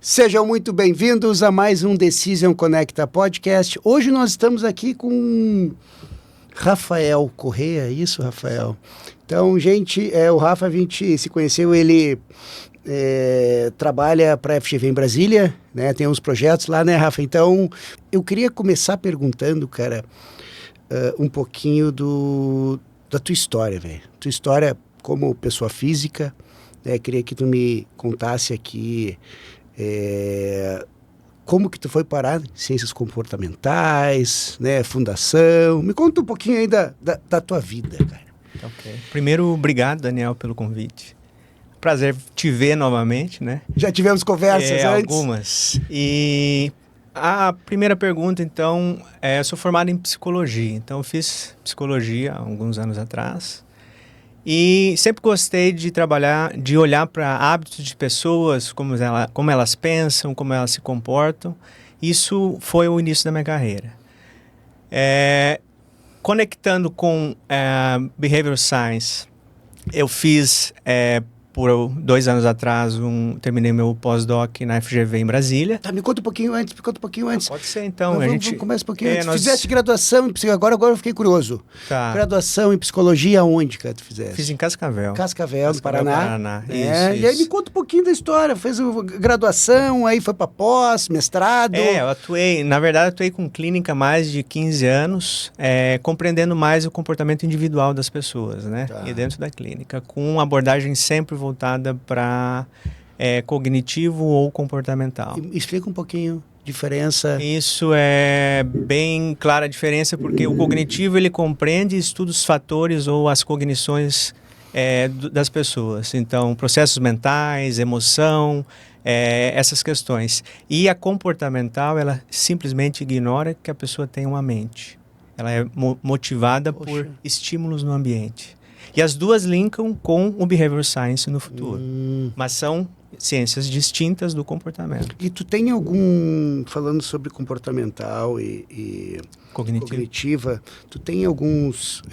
Sejam muito bem-vindos a mais um Decision Conecta Podcast. Hoje nós estamos aqui com Rafael Correia, isso, Rafael? Então, gente, o Rafa, a gente se conheceu, ele trabalha para a FGV em Brasília, né? Tem uns projetos lá, né, Rafa? Então, eu queria começar perguntando, cara, um pouquinho da tua história, velho. Tua história como pessoa física, né? Queria que tu me contasse aqui como que tu foi parar em ciências comportamentais, né, fundação. Me conta um pouquinho aí da tua vida, cara. Ok. Primeiro, obrigado, Daniel, pelo convite. Prazer te ver novamente, né? Já tivemos conversas antes? Algumas. E a primeira pergunta, então, eu sou formado em psicologia. Então, eu fiz psicologia há alguns anos atrás. E sempre gostei de trabalhar, de olhar para hábitos de pessoas, como elas pensam, como elas se comportam. Isso foi o início da minha carreira. Conectando com Behavioral Science, eu fiz, por 2 anos atrás, terminei meu pós-doc na FGV em Brasília. Tá, me conta um pouquinho antes. Pode ser, então. Vamos começar um pouquinho antes. Fizeste graduação em psicologia, agora eu fiquei curioso. Tá. Graduação em psicologia onde, cara, tu fizeste? Fiz em Cascavel. No Paraná. Isso. E aí me conta um pouquinho da história. Fez graduação, aí foi para pós, mestrado. Eu atuei com clínica há mais de 15 anos, compreendendo mais o comportamento individual das pessoas, né? Tá. E dentro da clínica, com uma abordagem sempre voltada para cognitivo ou comportamental. Explica um pouquinho a diferença. Isso é bem clara a diferença, porque o cognitivo ele compreende e estuda os fatores ou as cognições das pessoas. Então, processos mentais, emoção, essas questões. E a comportamental, ela simplesmente ignora que a pessoa tem uma mente. Ela é motivada por estímulos no ambiente. E as duas linkam com o Behavioral Science no futuro. Mas são ciências distintas do comportamento. E tu tem falando sobre comportamental e cognitiva, tu tem alguns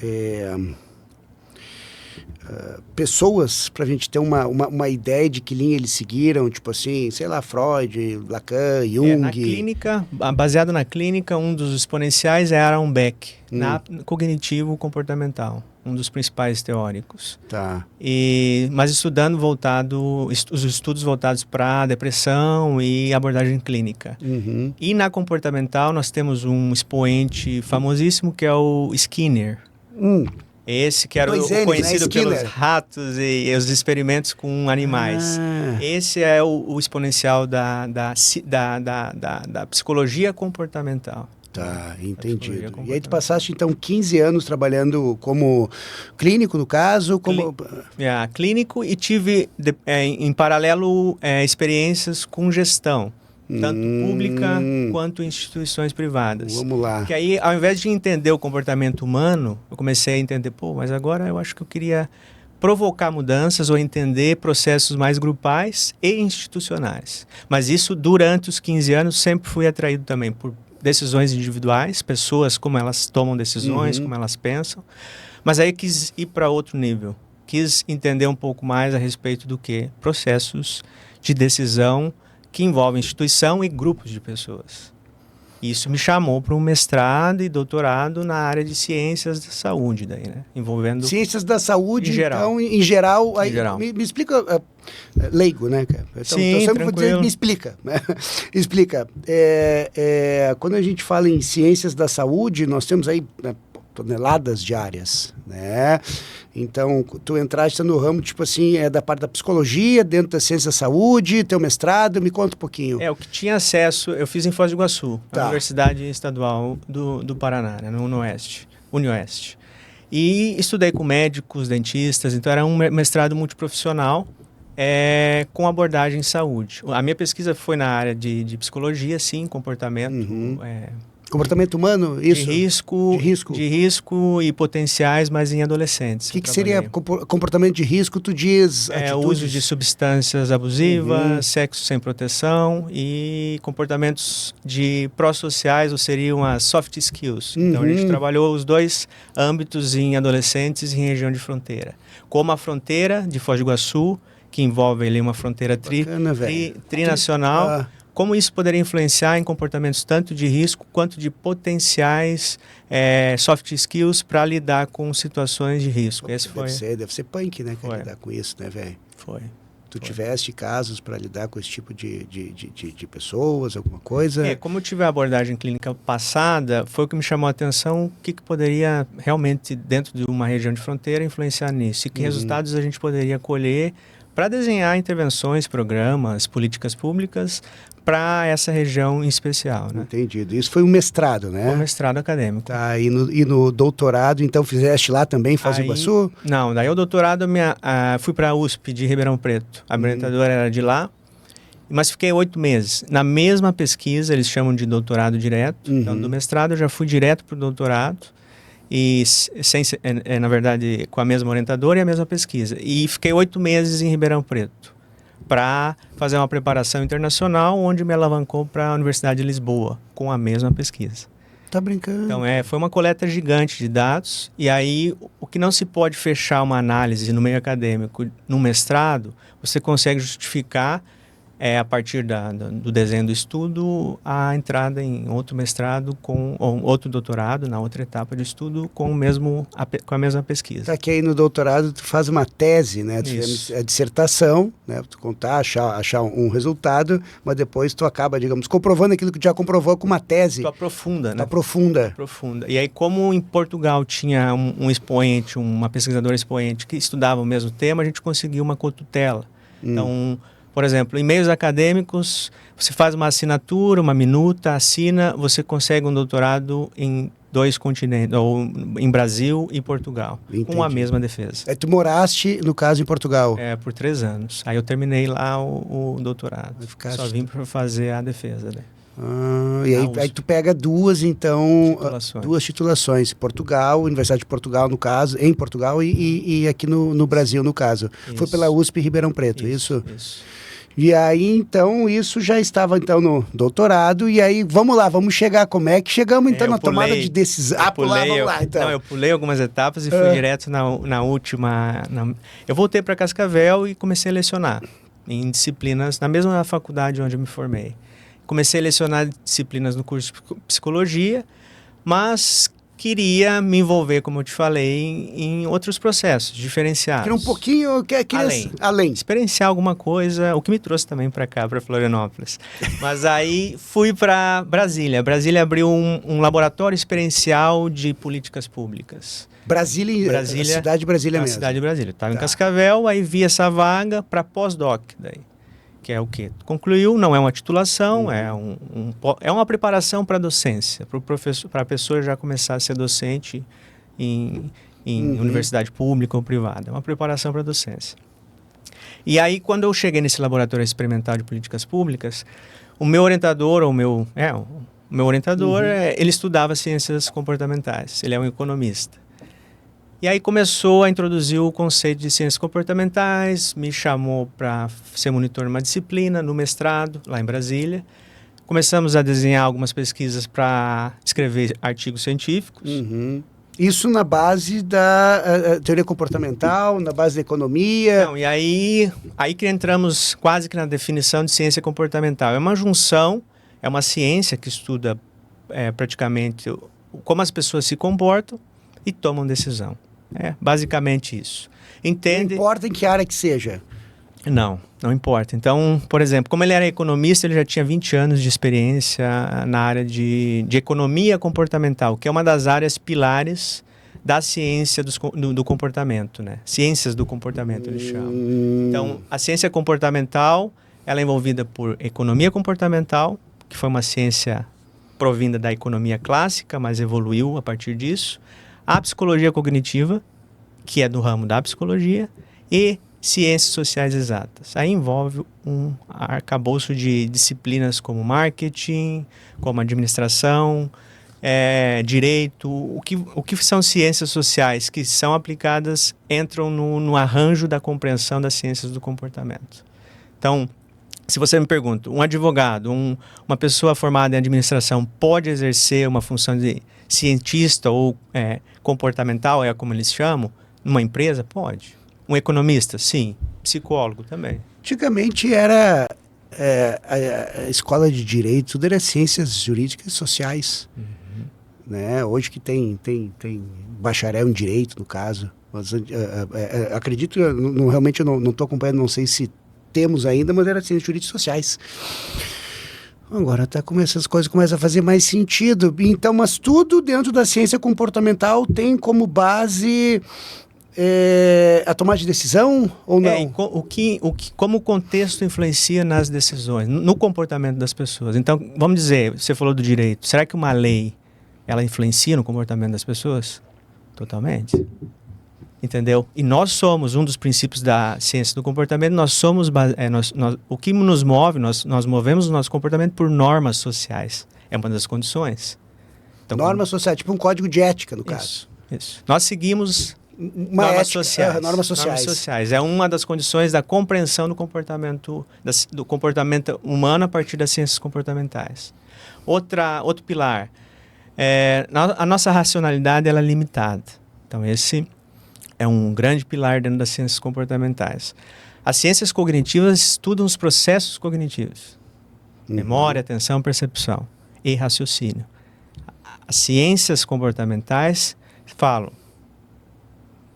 pessoas para a gente ter uma ideia de que linha eles seguiram, tipo assim, sei lá, Freud, Lacan, Jung. Na clínica, baseado na clínica, um dos exponenciais é Aaron Beck, na cognitivo comportamental, um dos principais teóricos. Tá. Mas os estudos voltados para depressão e abordagem clínica. Uhum. E na comportamental nós temos um expoente famosíssimo que é o Skinner. Esse que era conhecido pelos ratos e os experimentos com animais. Esse é o exponencial da psicologia comportamental. Tá, entendido. E aí tu passaste, então, 15 anos trabalhando como clínico, no caso? Clínico, e tive, em paralelo, experiências com gestão. Tanto pública quanto instituições privadas. Vamos lá. Que aí, ao invés de entender o comportamento humano, eu comecei a entender, mas agora eu acho que eu queria provocar mudanças ou entender processos mais grupais e institucionais. Mas isso, durante os 15 anos, sempre fui atraído também por decisões individuais, pessoas, como elas tomam decisões, como elas pensam. Mas aí quis ir para outro nível. Quis entender um pouco mais a respeito do que processos de decisão que envolve instituição e grupos de pessoas. Isso me chamou para um mestrado e doutorado na área de ciências da saúde, daí, né? Envolvendo... Ciências da saúde, em geral. Então, em geral... Em geral. Me explica... leigo, né, cara? Então, sim, tranquilo. Me explica. Explica. Quando a gente fala em ciências da saúde, nós temos aí toneladas de áreas, né? Então, tu entraste no ramo, tipo assim, da parte da psicologia, dentro da ciência da saúde, teu mestrado, me conta um pouquinho. O que tinha acesso, eu fiz em Foz do Iguaçu, Tá. na Universidade Estadual do Paraná, né, no Unioeste. E estudei com médicos, dentistas, então era um mestrado multiprofissional, com abordagem em saúde. A minha pesquisa foi na área de psicologia, sim, comportamento... Comportamento humano, isso? De risco e potenciais, mas em adolescentes. O que seria comportamento de risco? Tu diz o uso de substâncias abusivas, sexo sem proteção e comportamentos pró-sociais, ou seriam as soft skills. Então, a gente trabalhou os dois âmbitos em adolescentes em região de fronteira. Como a fronteira de Foz do Iguaçu que envolve ali uma fronteira trinacional. Como isso poderia influenciar em comportamentos tanto de risco quanto de potenciais soft skills para lidar com situações de risco. Deve ser punk, né? Lidar com isso, né, velho? Tu tiveste casos para lidar com esse tipo de pessoas, alguma coisa? Como eu tive a abordagem clínica passada, foi o que me chamou a atenção, o que poderia realmente, dentro de uma região de fronteira, influenciar nisso. E que resultados a gente poderia colher para desenhar intervenções, programas, políticas públicas para essa região em especial, né? Entendido. Isso foi um mestrado, né? Um mestrado acadêmico. Tá, e no doutorado, então, fizeste lá também, em Foz do Iguaçu? Não, daí o doutorado, fui para a USP de Ribeirão Preto. A orientadora era de lá, mas fiquei 8 meses. Na mesma pesquisa, eles chamam de doutorado direto. Então, do mestrado, eu já fui direto para o doutorado. E, na verdade, com a mesma orientadora e a mesma pesquisa. E fiquei 8 meses em Ribeirão Preto para fazer uma preparação internacional, onde me alavancou para a Universidade de Lisboa, com a mesma pesquisa. Tá brincando? Então, foi uma coleta gigante de dados, e aí o que não se pode fechar uma análise no meio acadêmico, no mestrado, você consegue justificar, a partir do desenho do estudo, a entrada em outro mestrado ou outro doutorado, na outra etapa de estudo, com a mesma pesquisa. Tá, que aí no doutorado tu faz uma tese, né? Tu a dissertação, né? Tu contar, achar um resultado, mas depois tu acaba, digamos, comprovando aquilo que tu já comprovou com uma tese. Tu aprofunda, né? Tu aprofunda. Aprofunda. E aí, como em Portugal tinha um expoente, uma pesquisadora expoente que estudava o mesmo tema, a gente conseguiu uma cotutela. Então, por exemplo, em meios acadêmicos, você faz uma assinatura, uma minuta, assina, você consegue um doutorado em 2 continentes, ou em Brasil e Portugal, com a mesma defesa. Tu moraste, no caso, em Portugal? Por 3 anos. Aí eu terminei lá o doutorado. Só vim para fazer a defesa, né? E aí tu pega duas titulações. Portugal, Universidade de Portugal, no caso, em Portugal e aqui no Brasil, no caso. Isso. Foi pela USP Ribeirão Preto, isso? Isso. E aí, então, isso já estava, então, no doutorado. E aí, vamos chegar. Como é que chegamos, então, na tomada de decisão? Vamos lá, então. Não, eu pulei algumas etapas e fui direto na última. Eu voltei para Cascavel e comecei a lecionar em disciplinas, na mesma faculdade onde eu me formei. Comecei a lecionar disciplinas no curso de psicologia, mas queria me envolver, como eu te falei, em outros processos diferenciados. Queria um pouquinho, além. Experienciar alguma coisa, o que me trouxe também para cá, para Florianópolis. Mas aí fui para Brasília. Brasília abriu um laboratório experiencial de políticas públicas. Brasília, cidade de Brasília mesmo. Cidade de Brasília. Estava em Cascavel, aí vi essa vaga para pós-doc daí. Que é o quê? Concluiu, não é uma titulação, é uma preparação para a docência, para a pessoa já começar a ser docente em universidade pública ou privada. É uma preparação para a docência. E aí, quando eu cheguei nesse laboratório experimental de políticas públicas, o meu orientador, ele estudava ciências comportamentais, ele é um economista. E aí começou a introduzir o conceito de ciências comportamentais, me chamou para ser monitor numa disciplina, no mestrado, lá em Brasília. Começamos a desenhar algumas pesquisas para escrever artigos científicos. Isso na base da teoria comportamental, na base da economia? Não, e aí que entramos quase que na definição de ciência comportamental. É uma junção, é uma ciência que estuda praticamente como as pessoas se comportam e tomam decisão. É basicamente isso. Entende? Não importa em que área que seja. Não importa. Então, por exemplo, como ele era economista, ele já tinha 20 anos de experiência na área de economia comportamental, que é uma das áreas pilares da ciência do comportamento, né? Ciências do comportamento, eles chamam. Então, a ciência comportamental, ela é envolvida por economia comportamental, que foi uma ciência provinda da economia clássica, mas evoluiu a partir disso. A psicologia cognitiva, que é do ramo da psicologia, e ciências sociais exatas. Aí envolve um arcabouço de disciplinas como marketing, como administração, direito. O que são ciências sociais que são aplicadas, entram no arranjo da compreensão das ciências do comportamento. Então, se você me pergunta, um advogado, uma pessoa formada em administração pode exercer uma função de cientista ou comportamental, como eles chamam, numa empresa? Pode. Um economista? Sim. psicólogo também. Antigamente era a escola de direito, tudo era ciências jurídicas e sociais. Né? Hoje que tem bacharel em direito, no caso. Mas, acredito, realmente eu não estou acompanhando, não sei se temos ainda, mas era ciências jurídicas e sociais. Agora essas coisas começam a fazer mais sentido. Então, mas tudo dentro da ciência comportamental tem como base a tomada de decisão ou não? Como o contexto influencia nas decisões, no comportamento das pessoas. Então, vamos dizer, você falou do direito. Será que uma lei, ela influencia no comportamento das pessoas? Totalmente. Entendeu? E nós somos, um dos princípios da ciência do comportamento, o que nos move, nós movemos o nosso comportamento por normas sociais. É uma das condições. Então, normas sociais, tipo um código de ética, no caso. Isso. Nós seguimos normas sociais. Normas sociais. É uma das condições da compreensão do comportamento humano a partir das ciências comportamentais. Outro pilar. A nossa racionalidade ela é limitada. Então, esse é um grande pilar dentro das ciências comportamentais. As ciências cognitivas estudam os processos cognitivos. Memória, atenção, percepção e raciocínio. As ciências comportamentais falam,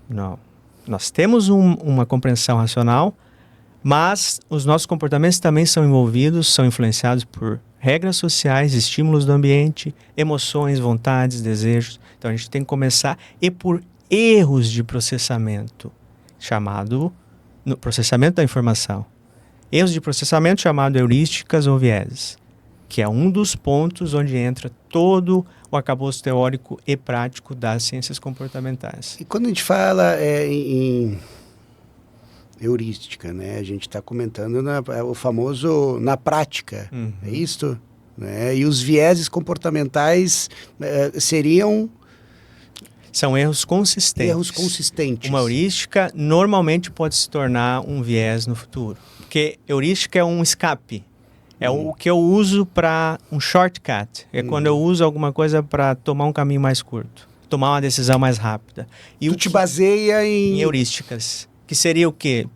não, nós temos uma compreensão racional, mas os nossos comportamentos também são envolvidos, são influenciados por regras sociais, estímulos do ambiente, emoções, vontades, desejos. Então a gente tem que começar por erros de processamento, no processamento da informação. Erros de processamento chamado heurísticas ou vieses, que é um dos pontos onde entra todo o arcabouço teórico e prático das ciências comportamentais. E quando a gente fala em heurística, né, a gente está comentando o famoso na prática, é isso? Né? E os vieses comportamentais seriam... São erros consistentes. Erros consistentes. Uma heurística normalmente pode se tornar um viés no futuro. Porque heurística é um escape. É o que eu uso para um shortcut. É quando eu uso alguma coisa para tomar um caminho mais curto. Tomar uma decisão mais rápida. E tu te baseia em heurísticas. Que seria o quê?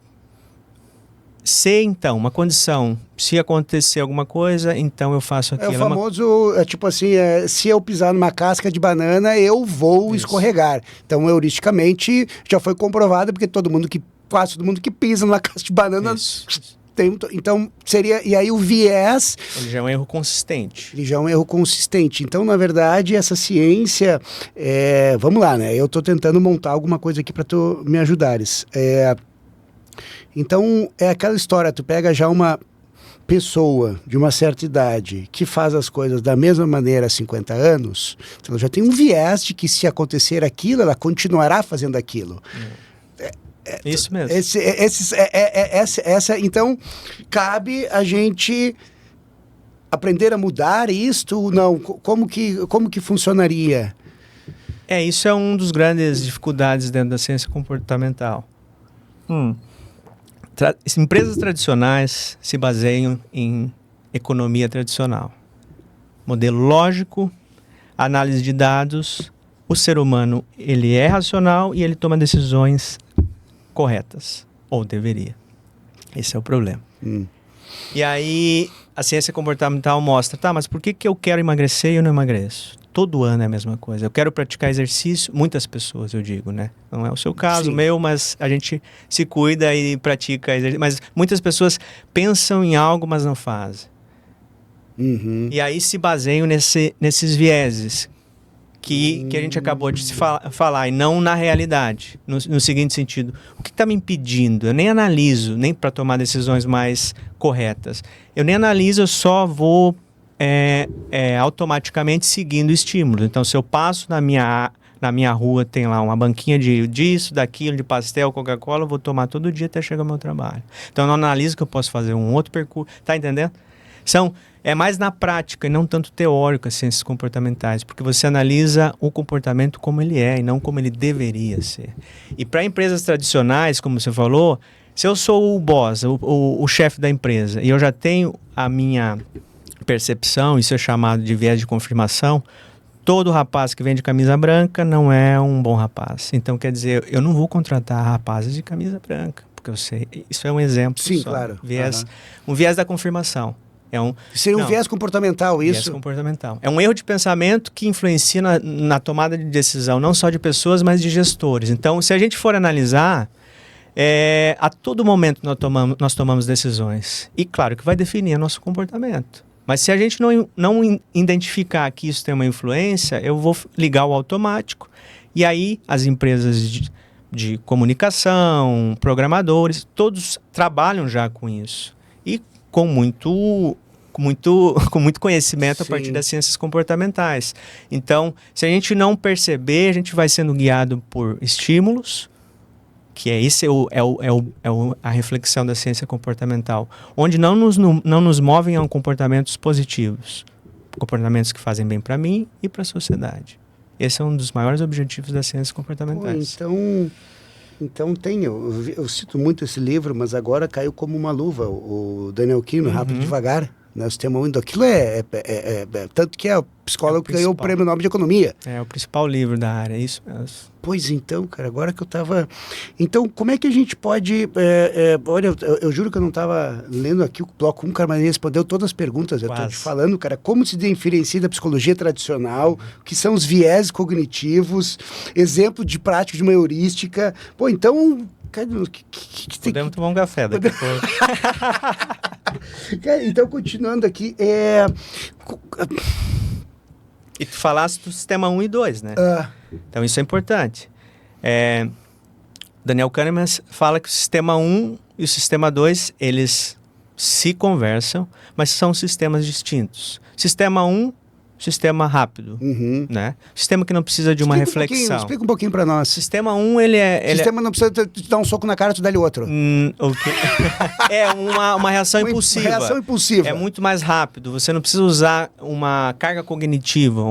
Se, então, uma condição, se acontecer alguma coisa, então eu faço aquilo. É o famoso, tipo assim, se eu pisar numa casca de banana, eu vou escorregar. Então, heuristicamente, já foi comprovado, porque quase todo mundo que pisa numa casca de banana... Então, seria... E aí o viés... Ele já é um erro consistente. Então, na verdade, essa ciência... vamos lá, né? Eu estou tentando montar alguma coisa aqui para tu me ajudares. Então, é aquela história, tu pega já uma pessoa de uma certa idade que faz as coisas da mesma maneira há 50 anos, ela já tem um viés de que se acontecer aquilo, ela continuará fazendo aquilo. Isso mesmo. Então, cabe a gente aprender a mudar isto? Não? Como que funcionaria? Isso é uma das grandes dificuldades dentro da ciência comportamental. Empresas tradicionais se baseiam em economia tradicional. Modelo lógico, análise de dados, o ser humano ele é racional e ele toma decisões corretas, ou deveria. Esse é o problema. E aí a ciência comportamental mostra, mas por que eu quero emagrecer e eu não emagreço? Todo ano é a mesma coisa. Eu quero praticar exercício, muitas pessoas eu digo, né? Não é o seu caso, o meu, mas a gente se cuida e pratica exercício. Mas muitas pessoas pensam em algo, mas não fazem. E aí se baseiam nesses vieses que a gente acabou de falar, e não na realidade. No seguinte sentido, o que está me impedindo? Eu nem analiso, nem para tomar decisões mais corretas. Eu nem analiso, eu só vou automaticamente seguindo estímulos. Então, se eu passo na minha rua, tem lá uma banquinha disso, daquilo, de pastel, Coca-Cola, eu vou tomar todo dia até chegar ao meu trabalho. Então, eu não analiso que eu posso fazer um outro percurso. Tá entendendo? É mais na prática e não tanto teórico as ciências comportamentais, porque você analisa o comportamento como ele é e não como ele deveria ser. E para empresas tradicionais, como você falou, se eu sou o boss, o chefe da empresa, e eu já tenho a minha percepção, isso é chamado de viés de confirmação, todo rapaz que vem de camisa branca não é um bom rapaz. Então, quer dizer, eu não vou contratar rapazes de camisa branca, porque que eu sei. Isso é um exemplo. Sim, só. claro. Um viés da confirmação. Seria um viés comportamental, isso? Viés comportamental. É um erro de pensamento que influencia na tomada de decisão, não só de pessoas, mas de gestores. Então, se a gente for analisar, a todo momento nós tomamos decisões. E claro que vai definir o nosso comportamento. Mas se a gente não identificar que isso tem uma influência, eu vou ligar o automático. E aí as empresas de comunicação, programadores, todos trabalham já com isso. E com muito conhecimento a partir das ciências comportamentais. Então, se a gente não perceber, a gente vai sendo guiado por estímulos, que a reflexão da ciência comportamental, onde não nos movem a comportamentos positivos, comportamentos que fazem bem para mim e para a sociedade. Esse é um dos maiores objetivos das ciências comportamentais. Então eu cito muito esse livro, mas agora caiu como uma luva, o Daniel Kahneman, Rápido e Devagar. Né, o sistema 1 daquilo tanto que é o psicólogo que ganhou o Prêmio Nobel de Economia. É o principal livro da área, isso mesmo. Pois então, cara, agora que eu estava... Então, como é que a gente pode... olha, eu juro que eu não estava lendo aqui o bloco 1, cara, mas ele respondeu todas as perguntas. Eu estou te falando, cara, como se diferencia da psicologia tradicional, o que são os viés cognitivos, exemplo de prática de uma heurística. Pô, então... Podemos tomar um café daqui a pouco. Então, continuando aqui, E tu falaste do sistema 1 e 2, né? Então, isso é importante. Daniel Kahneman fala que o sistema 1 e o sistema 2, eles se conversam, mas são sistemas distintos. Sistema 1, sistema rápido, né? Sistema que não precisa de uma reflexão. Explica um pouquinho para nós. Sistema 1, ele sistema não precisa te dar um soco na cara e tu dá-lhe outro. É uma reação impulsiva. Uma reação impulsiva. É muito mais rápido. Você não precisa usar uma carga cognitiva,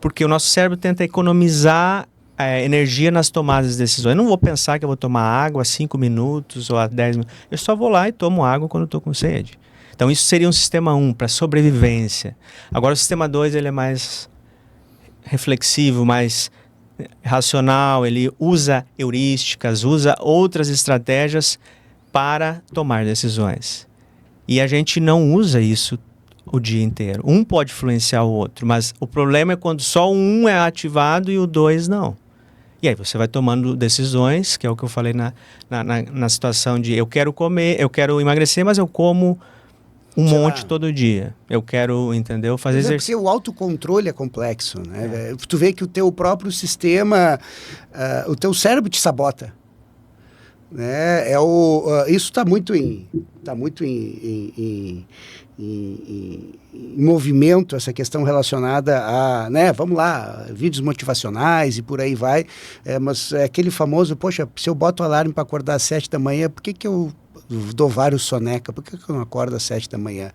porque o nosso cérebro tenta economizar energia nas tomadas de decisões. Eu não vou pensar que eu vou tomar água a 5 minutos ou a 10 minutos. Eu só vou lá e tomo água quando estou com sede. Então, isso seria um sistema 1 para sobrevivência. Agora, o sistema 2 ele é mais reflexivo, mais racional, ele usa heurísticas, usa outras estratégias para tomar decisões. E a gente não usa isso o dia inteiro. Um pode influenciar o outro, mas o problema é quando só um é ativado e o 2 não. E aí você vai tomando decisões, que é o que eu falei na situação de eu quero comer, eu quero emagrecer, mas eu como monte todo dia. Eu quero, entendeu? Fazer exercício. Porque o autocontrole é complexo, né? Tu vê que o teu próprio sistema, o teu cérebro te sabota. Né? Isso está muito em movimento, essa questão relacionada a, né, vamos lá, vídeos motivacionais e por aí vai. Mas é aquele famoso, poxa, se eu boto o alarme para acordar às 7 da manhã, por que eu dou vários soneca, por que eu não acordo às 7 da manhã?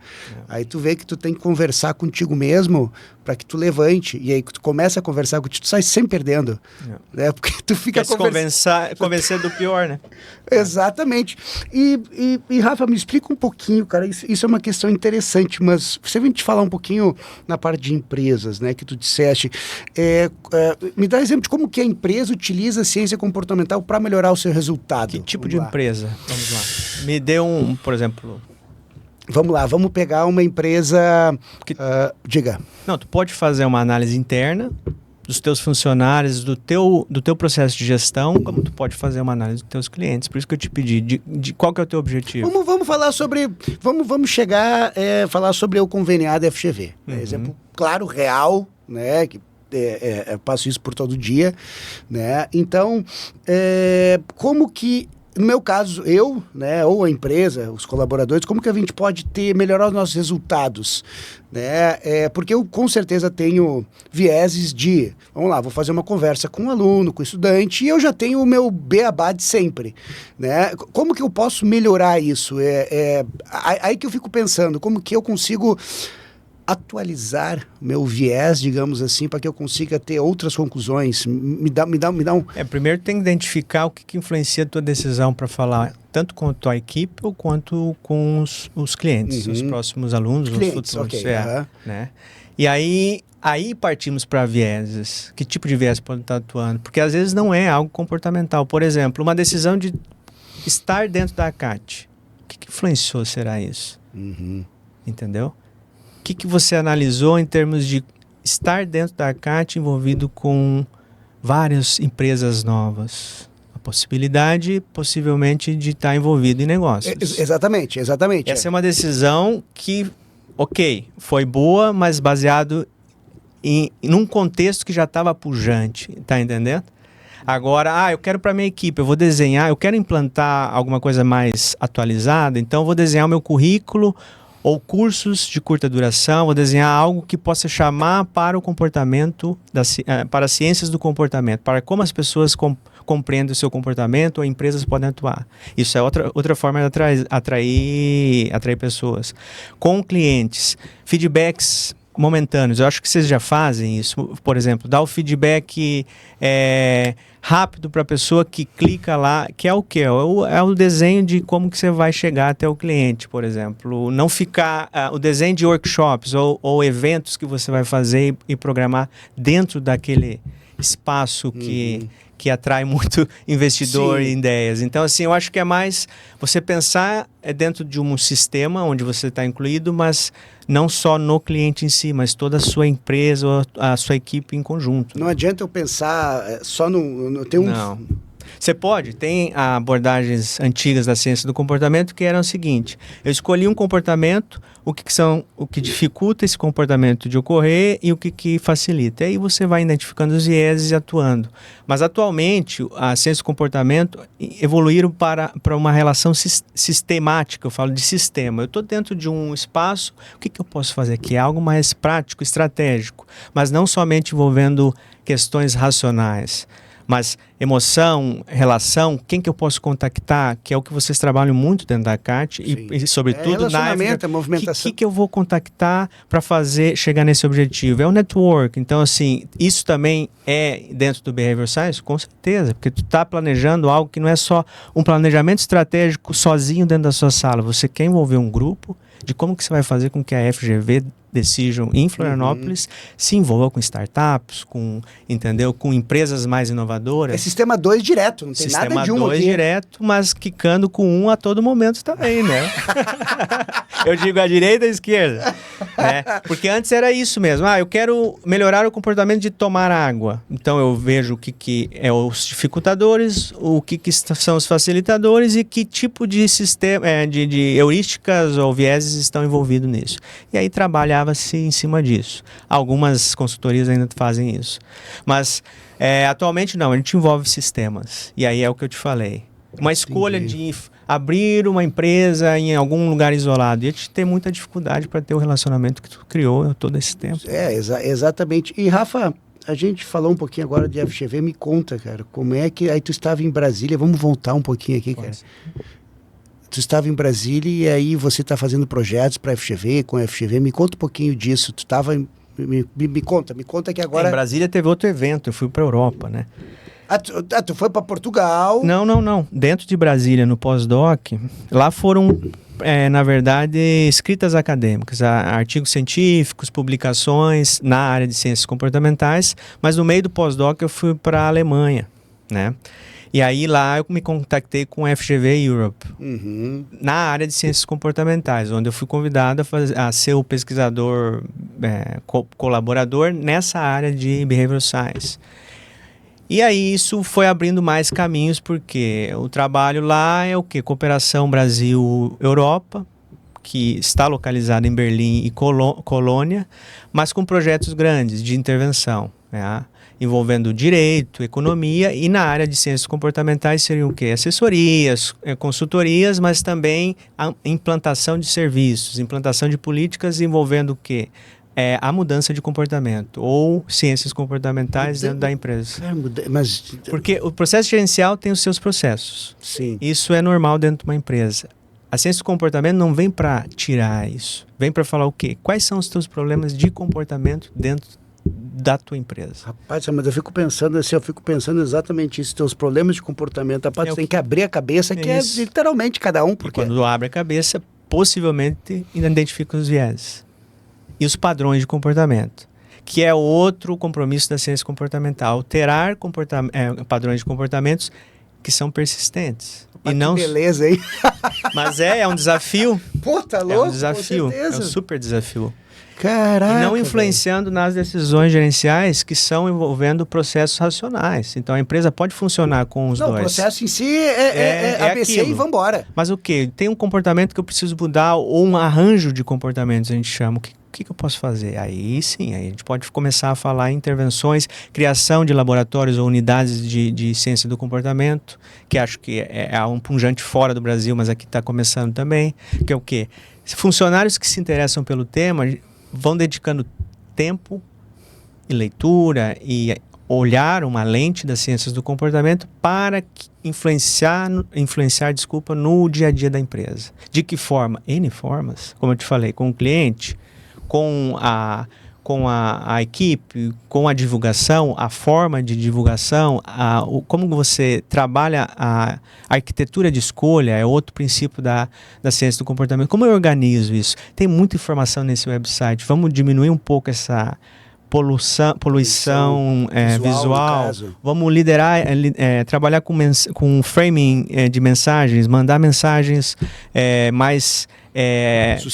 Aí tu vê que tu tem que conversar contigo mesmo para que tu levante, e aí que tu começa a conversar contigo, tu sai sempre perdendo, né? Porque tu fica convencer do pior, né? Exatamente. E Rafa, me explica um pouquinho, cara, isso é uma questão interessante, mas você vem te falar um pouquinho na parte de empresas, né, que tu disseste, me dá exemplo de como que a empresa utiliza a ciência comportamental para melhorar o seu resultado. Que tipo de empresa? Vamos lá. Me dê por exemplo... Vamos lá, vamos pegar uma empresa... diga. Não, tu pode fazer uma análise interna dos teus funcionários, do teu processo de gestão, como tu pode fazer uma análise dos teus clientes. Por isso que eu te pedi, de qual que é o teu objetivo? Vamos falar sobre... Vamos chegar a falar sobre o conveniado FGV. Exemplo claro, real, né? Que passo isso por todo dia, né? Então, como que... No meu caso, eu, né, ou a empresa, os colaboradores, como que a gente pode melhorar os nossos resultados? Né? Porque eu, com certeza, tenho vieses de... Vamos lá, vou fazer uma conversa com um aluno, com um estudante, e eu já tenho o meu beabá de sempre. Né? Como que eu posso melhorar isso? Aí que eu fico pensando, como que eu consigo atualizar o meu viés, digamos assim, para que eu consiga ter outras conclusões. Me dá um... Primeiro tem que identificar o que influencia a tua decisão para falar tanto com a tua equipe ou quanto com os clientes, os próximos alunos, os futuros. Okay, né? E aí partimos para vieses. Que tipo de viés pode estar atuando? Porque às vezes não é algo comportamental. Por exemplo, uma decisão de estar dentro da ACAT. O que influenciou será isso? Entendeu? O que você analisou em termos de estar dentro da ACAT envolvido com várias empresas novas? A possibilidade, possivelmente, de estar envolvido em negócios. Exatamente. Essa é uma decisão que, ok, foi boa, mas baseado num contexto que já estava pujante, tá entendendo? Agora, eu quero para minha equipe, eu vou desenhar, eu quero implantar alguma coisa mais atualizada, então eu vou desenhar o meu currículo ou cursos de curta duração, vou desenhar algo que possa chamar para o comportamento, para as ciências do comportamento, para como as pessoas compreendem o seu comportamento ou empresas podem atuar. Isso é outra forma de atrair pessoas. Com clientes, feedbacks momentâneos. Eu acho que vocês já fazem isso. Por exemplo, dar o feedback rápido para a pessoa que clica lá, que é o quê? É o desenho de como que você vai chegar até o cliente, por exemplo. Não ficar... o desenho de workshops ou eventos que você vai fazer e programar dentro daquele espaço que atrai muito investidor e ideias. Então, assim, eu acho que é mais você pensar dentro de um sistema onde você está incluído, mas não só no cliente em si, mas toda a sua empresa ou a sua equipe em conjunto. Não adianta eu pensar só no Não. Você pode, tem abordagens antigas da ciência do comportamento que eram o seguinte: eu escolhi um comportamento, o que dificulta esse comportamento de ocorrer e o que facilita. E aí você vai identificando os vieses e atuando. Mas atualmente a ciência do comportamento evoluíram para uma relação sistemática, eu falo de sistema. Eu estou dentro de um espaço, o que eu posso fazer aqui? É algo mais prático, estratégico, mas não somente envolvendo questões racionais. Mas emoção, relação, quem que eu posso contactar, que é o que vocês trabalham muito dentro da CAT e sobretudo na África, movimentação. Que eu vou contactar para chegar nesse objetivo? É o network. Então, assim, isso também é dentro do Behavioral Science? Com certeza, porque tu está planejando algo que não é só um planejamento estratégico sozinho dentro da sua sala. Você quer envolver um grupo de como que você vai fazer com que a FGV Decision em Florianópolis se envolva com startups, entendeu? Com empresas mais inovadoras. É sistema 2 direto, não tem nada de um aqui. Sistema 2 direto, mas quicando com um a todo momento também, né? Eu digo a direita e a esquerda. Né? Porque antes era isso mesmo. Eu quero melhorar o comportamento de tomar água. Então eu vejo o que é os dificultadores, o que são os facilitadores e que tipo de sistema, de heurísticas ou vieses estão envolvidos nisso. E aí trabalhava-se em cima disso. Algumas consultorias ainda fazem isso. Mas atualmente não, a gente envolve sistemas. E aí é o que eu te falei. Uma escolha de abrir uma empresa em algum lugar isolado. E a gente tem muita dificuldade para ter o relacionamento que tu criou todo esse tempo. Exatamente. E Rafa, a gente falou um pouquinho agora de FGV. Me conta, cara, como é que... Aí tu estava em Brasília. Vamos voltar um pouquinho aqui, cara. Tu estava em Brasília e aí você está fazendo projetos para a FGV, com a FGV. Me conta um pouquinho disso. Tu estava... Me conta que agora... Em Brasília teve outro evento. Eu fui para a Europa, né? Tu foi para Portugal? Não. Dentro de Brasília, no pós-doc, lá foram, na verdade, escritas acadêmicas, artigos científicos, publicações na área de ciências comportamentais, mas no meio do pós-doc eu fui para a Alemanha, né? E aí lá eu me contactei com a FGV Europe, na área de ciências comportamentais, onde eu fui convidado a ser o pesquisador colaborador nessa área de Behavioral Science. E aí isso foi abrindo mais caminhos, porque o trabalho lá é o quê? Cooperação Brasil-Europa, que está localizada em Berlim e Colônia, mas com projetos grandes de intervenção, né? Envolvendo direito, economia, e na área de ciências comportamentais seriam o quê? Assessorias, consultorias, mas também a implantação de serviços, implantação de políticas envolvendo o quê? A mudança de comportamento ou ciências comportamentais dentro da empresa. Porque o processo gerencial tem os seus processos. Sim. Isso é normal dentro de uma empresa. A ciência do comportamento não vem para tirar isso. Vem para falar o quê? Quais são os teus problemas de comportamento dentro da tua empresa? Rapaz, mas eu fico pensando exatamente isso, teus problemas de comportamento. Rapaz, tu tem que abrir a cabeça, que é literalmente cada um. Porque... E quando abre a cabeça, possivelmente identifica os vieses e os padrões de comportamento, que é outro compromisso da ciência comportamental, alterar padrões de comportamentos que são persistentes. Ah, e não, beleza, hein? mas é um desafio. Pô, tá louco? É um desafio, Com certeza. é um super desafio. Caraca, E não influenciando nas decisões gerenciais que são envolvendo processos racionais. Então a empresa pode funcionar com os não, dois. O processo em si é ABC aquilo. e vambora. Mas o quê? Tem um comportamento que eu preciso mudar, ou um arranjo de comportamentos, a gente chama. O que eu posso fazer? Aí sim, aí a gente pode começar a falar em intervenções, criação de laboratórios ou unidades de ciência do comportamento, que acho que é um punjante fora do Brasil, mas aqui está começando também, que é o quê? Funcionários que se interessam pelo tema vão dedicando tempo e leitura e olhar uma lente das ciências do comportamento para influenciar no dia a dia da empresa. De que forma? N formas, como eu te falei, com o cliente, com a equipe, com a divulgação, a forma de divulgação, como você trabalha a arquitetura de escolha, é outro princípio da ciência do comportamento. Como eu organizo isso? Tem muita informação nesse website. Vamos diminuir um pouco essa poluição visual. Vamos liderar, trabalhar com framing de mensagens, mandar mensagens mais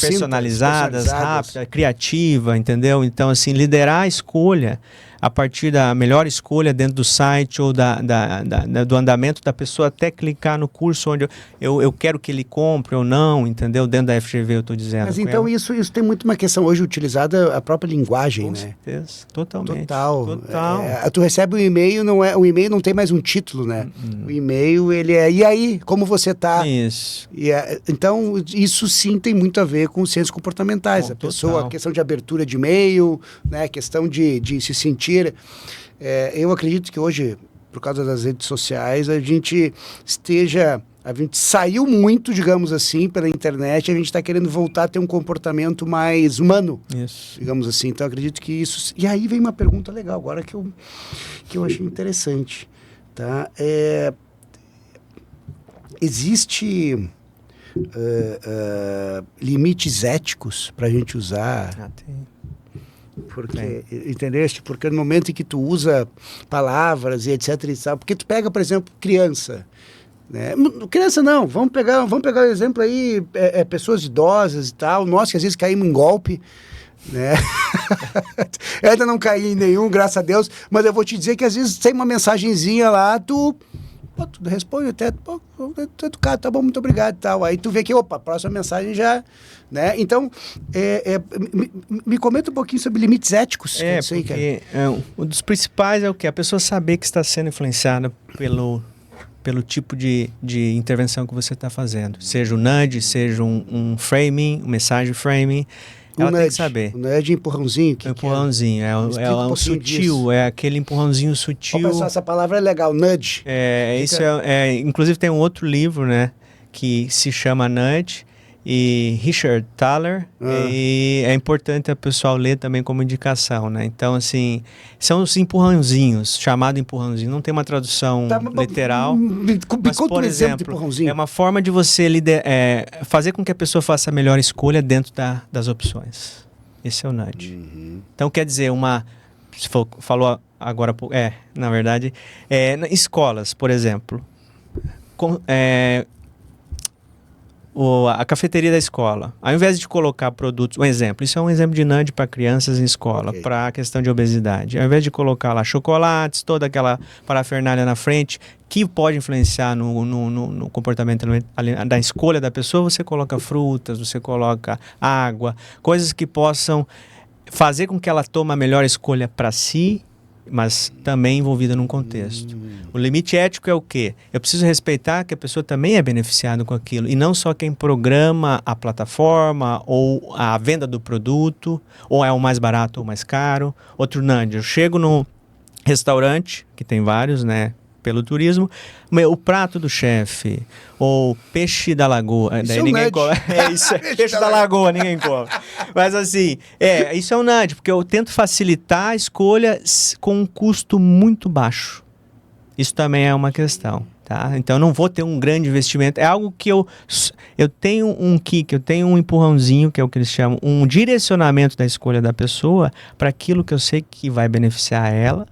personalizadas, rápidas, criativa, entendeu? Então, assim, liderar a escolha a partir da melhor escolha dentro do site ou do andamento da pessoa até clicar no curso onde eu quero que ele compre ou não, entendeu? Dentro da FGV eu estou dizendo. Mas então isso tem muito uma questão hoje utilizada a própria linguagem, com né? certeza, totalmente. Total. Tu recebe um e-mail, o e-mail não tem mais um título, né? O e-mail, ele é, e aí, como você tá? Isso. Então, isso sim tem muito a ver com ciências comportamentais. A questão de abertura de e-mail, né? A questão de se sentir. Eu acredito que hoje, por causa das redes sociais, a gente saiu muito, digamos assim, pela internet, e a gente está querendo voltar a ter um comportamento mais humano, digamos assim. Então, acredito que isso... E aí vem uma pergunta legal, agora que eu achei interessante. Tá? Existe limites éticos para a gente usar? Tem. Porque, entendeste? Porque no momento em que tu usa palavras e etc e tal, porque tu pega, por exemplo, criança, né? Criança não, vamos pegar o exemplo aí, pessoas idosas e tal, nós que às vezes caímos em golpe, né? Eu ainda não caí em nenhum, graças a Deus, mas eu vou te dizer que às vezes tem uma mensagenzinha lá, tu responde até, tô educado, tá bom, muito obrigado e tal. Aí tu vê que, opa, a próxima mensagem já, né? Então, me comenta um pouquinho sobre limites éticos. Porque um dos principais é o quê? A pessoa saber que está sendo influenciada pelo tipo de intervenção que você está fazendo. Seja um nudge, seja um framing, mensagem framing. Ela tem que saber. O nudge é empurrãozinho. Empurrãozinho. É um sutil, disso. É aquele empurrãozinho sutil. Pessoal, essa palavra é legal, nudge. Inclusive tem um outro livro, né, que se chama Nudge, e Richard Thaler, e é importante o pessoal ler também como indicação, né? Então, assim, são os empurrãozinhos, chamado empurrãozinho. Não tem uma tradução literal, mas, por exemplo, é uma forma de você fazer com que a pessoa faça a melhor escolha dentro das opções. Esse é o nudge. Então, quer dizer, você falou agora, na verdade, escolas, por exemplo, a cafeteria da escola, ao invés de colocar produtos, isso é um exemplo de nudge para crianças em escola, para a questão de obesidade, ao invés de colocar lá chocolates, toda aquela parafernália na frente, que pode influenciar no comportamento da escolha da pessoa, você coloca frutas, você coloca água, coisas que possam fazer com que ela tome a melhor escolha para si, mas também envolvida num contexto. O limite ético é o quê? Eu preciso respeitar que a pessoa também é beneficiada com aquilo, e não só quem programa a plataforma ou a venda do produto, ou é o mais barato ou mais caro. Outro nudge, eu chego no restaurante, que tem vários, né, pelo turismo, o prato do chefe, ou peixe da lagoa, daí ninguém come. Isso, peixe da lagoa, ninguém come. Mas assim, isso é um nudge, porque eu tento facilitar a escolha com um custo muito baixo. Isso também é uma questão, tá? Então eu não vou ter um grande investimento, é algo que eu tenho um kick, eu tenho um empurrãozinho, que é o que eles chamam, um direcionamento da escolha da pessoa para aquilo que eu sei que vai beneficiar ela,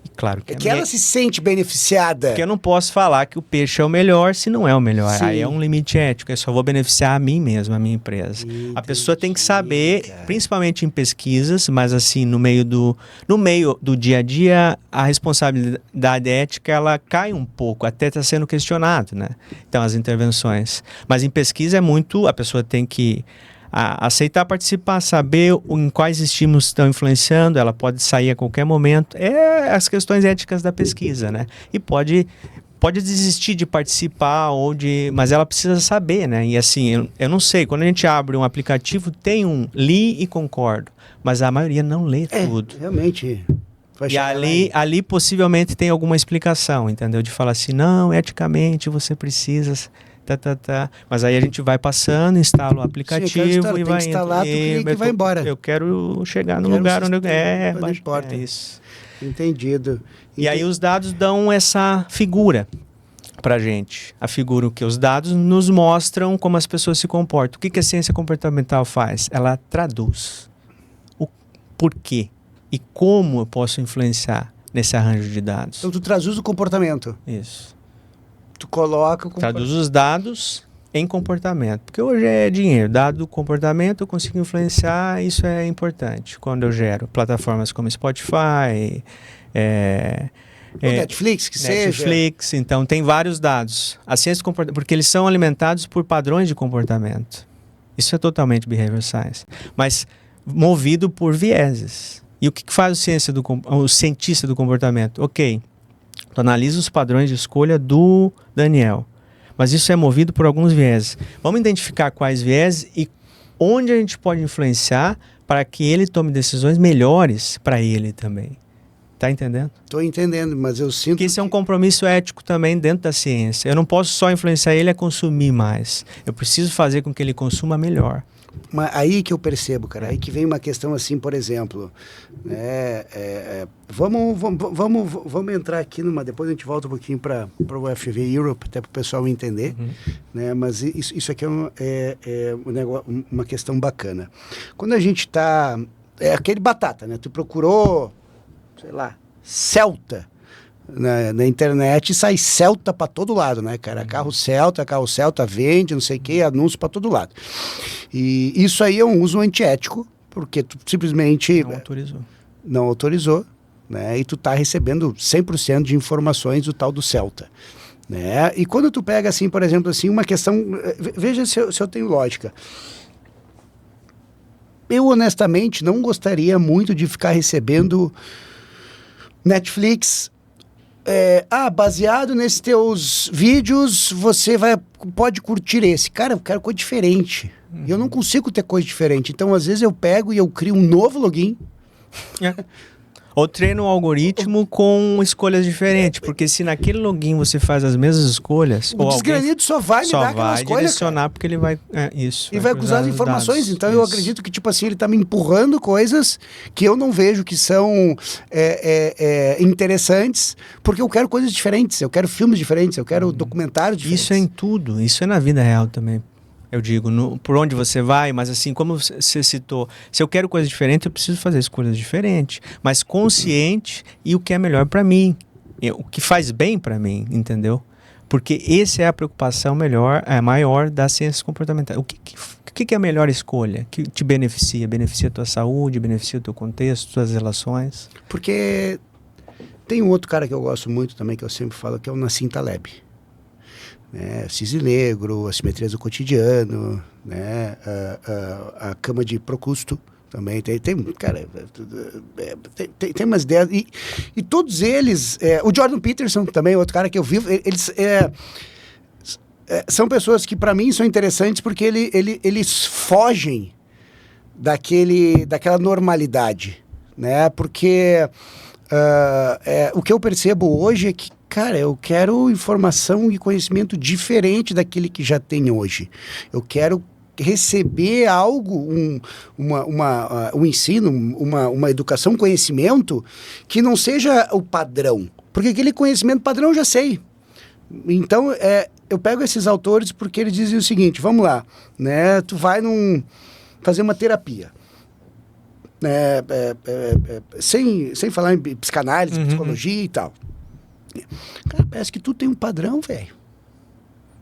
E claro que É que ela se sente beneficiada. Porque eu não posso falar que o peixe é o melhor se não é o melhor. Sim. Aí é um limite ético, eu só vou beneficiar a mim mesmo, a minha empresa. Entendi, A pessoa tem que saber, cara. principalmente em pesquisas, mas assim, no meio do dia a dia, a responsabilidade ética, ela cai um pouco, até está sendo questionado, né? Então, as intervenções. Mas em pesquisa é muito, a pessoa tem que aceitar participar, saber em quais estímulos estão influenciando, ela pode sair a qualquer momento. É as questões éticas da pesquisa, né? E pode desistir de participar mas ela precisa saber, né? E assim, eu não sei, quando a gente abre um aplicativo, tem um li e concordo, mas a maioria não lê tudo. Realmente. E ali possivelmente tem alguma explicação, entendeu? De falar assim, não, eticamente você precisa... Mas aí a gente vai passando, instala o aplicativo e vai instalar, e vai embora. Eu quero chegar no lugar onde não importa. É isso. Entendido. E aí os dados dão essa figura pra gente. A figura que os dados nos mostram como as pessoas se comportam. O que a ciência comportamental faz? Ela traduz o porquê e como eu posso influenciar nesse arranjo de dados. Então tu traduz o comportamento. Isso. Tu coloca... Traduz os dados em comportamento. Porque hoje é dinheiro. Dado o comportamento, eu consigo influenciar. Isso é importante. Quando eu gero plataformas como Spotify... Netflix, Netflix, então tem vários dados. A ciência do comportamento, porque eles são alimentados por padrões de comportamento. Isso é totalmente behavior science. Mas movido por vieses. E o que faz o cientista do comportamento? Ok, tu analisa os padrões de escolha do Daniel. Mas isso é movido por alguns vieses. Vamos identificar quais vieses e onde a gente pode influenciar para que ele tome decisões melhores para ele também. Tá entendendo? Estou entendendo, mas eu sinto que isso é um compromisso ético também dentro da ciência. Eu não posso só influenciar ele a consumir mais. Eu preciso fazer com que ele consuma melhor. Mas aí que eu percebo, cara, aí que vem uma questão assim, por exemplo, né, vamos entrar aqui depois a gente volta um pouquinho para o FV Europe, até para o pessoal entender, né, mas isso aqui é uma questão bacana. Quando a gente está, é aquele batata, né, tu procurou, sei lá, Celta, na internet e sai Celta para todo lado, né, cara? Carro Celta vende, não sei o que, anúncio para todo lado. E isso aí é um uso antiético, porque tu simplesmente não autorizou, né? E tu tá recebendo 100% de informações do tal do Celta, né? E quando tu pega assim, por exemplo, assim, uma questão, veja se eu tenho lógica. Eu honestamente não gostaria muito de ficar recebendo Netflix. Baseado nesses teus vídeos, você pode curtir esse. Cara, eu quero coisa diferente. E eu não consigo ter coisa diferente. Então, às vezes, eu pego e eu crio um novo login. Ou treina um algoritmo com escolhas diferentes. Porque se naquele login você faz as mesmas escolhas... O desgranido só vai me dar aquela escolha, direcionar, cara. Porque ele vai... E vai cruzar as informações. Então, eu acredito que, tipo assim, ele tá me empurrando coisas que eu não vejo que são interessantes, porque eu quero coisas diferentes. Eu quero filmes diferentes, eu quero documentários diferentes. Isso é em tudo. Isso é na vida real também. Eu digo, por onde você vai, mas assim, como você citou, se eu quero coisa diferente, eu preciso fazer escolhas diferentes, mas consciente e o que é melhor para mim, o que faz bem para mim, entendeu? Porque essa é a preocupação maior da ciência comportamental. O que é a melhor escolha? Que te beneficia? Beneficia a tua saúde, beneficia o teu contexto, tuas relações? Porque tem um outro cara que eu gosto muito também, que eu sempre falo, que é o Nassim Taleb. Cisne Negro, As Simetrias do Cotidiano, né? A Cama de Procusto também tem umas ideias e todos eles, o Jordan Peterson também, outro cara que eu vivo, eles são pessoas que para mim são interessantes porque eles fogem daquela normalidade, né? Porque o que eu percebo hoje é que, cara, eu quero informação e conhecimento diferente daquele que já tem hoje. Eu quero receber algo, um ensino, uma educação, conhecimento que não seja o padrão. Porque aquele conhecimento padrão eu já sei. Então, eu pego esses autores porque eles dizem o seguinte, vamos lá, né? Tu vai fazer uma terapia. sem falar em psicanálise, psicologia e tal. Cara, parece que tudo tem um padrão, velho.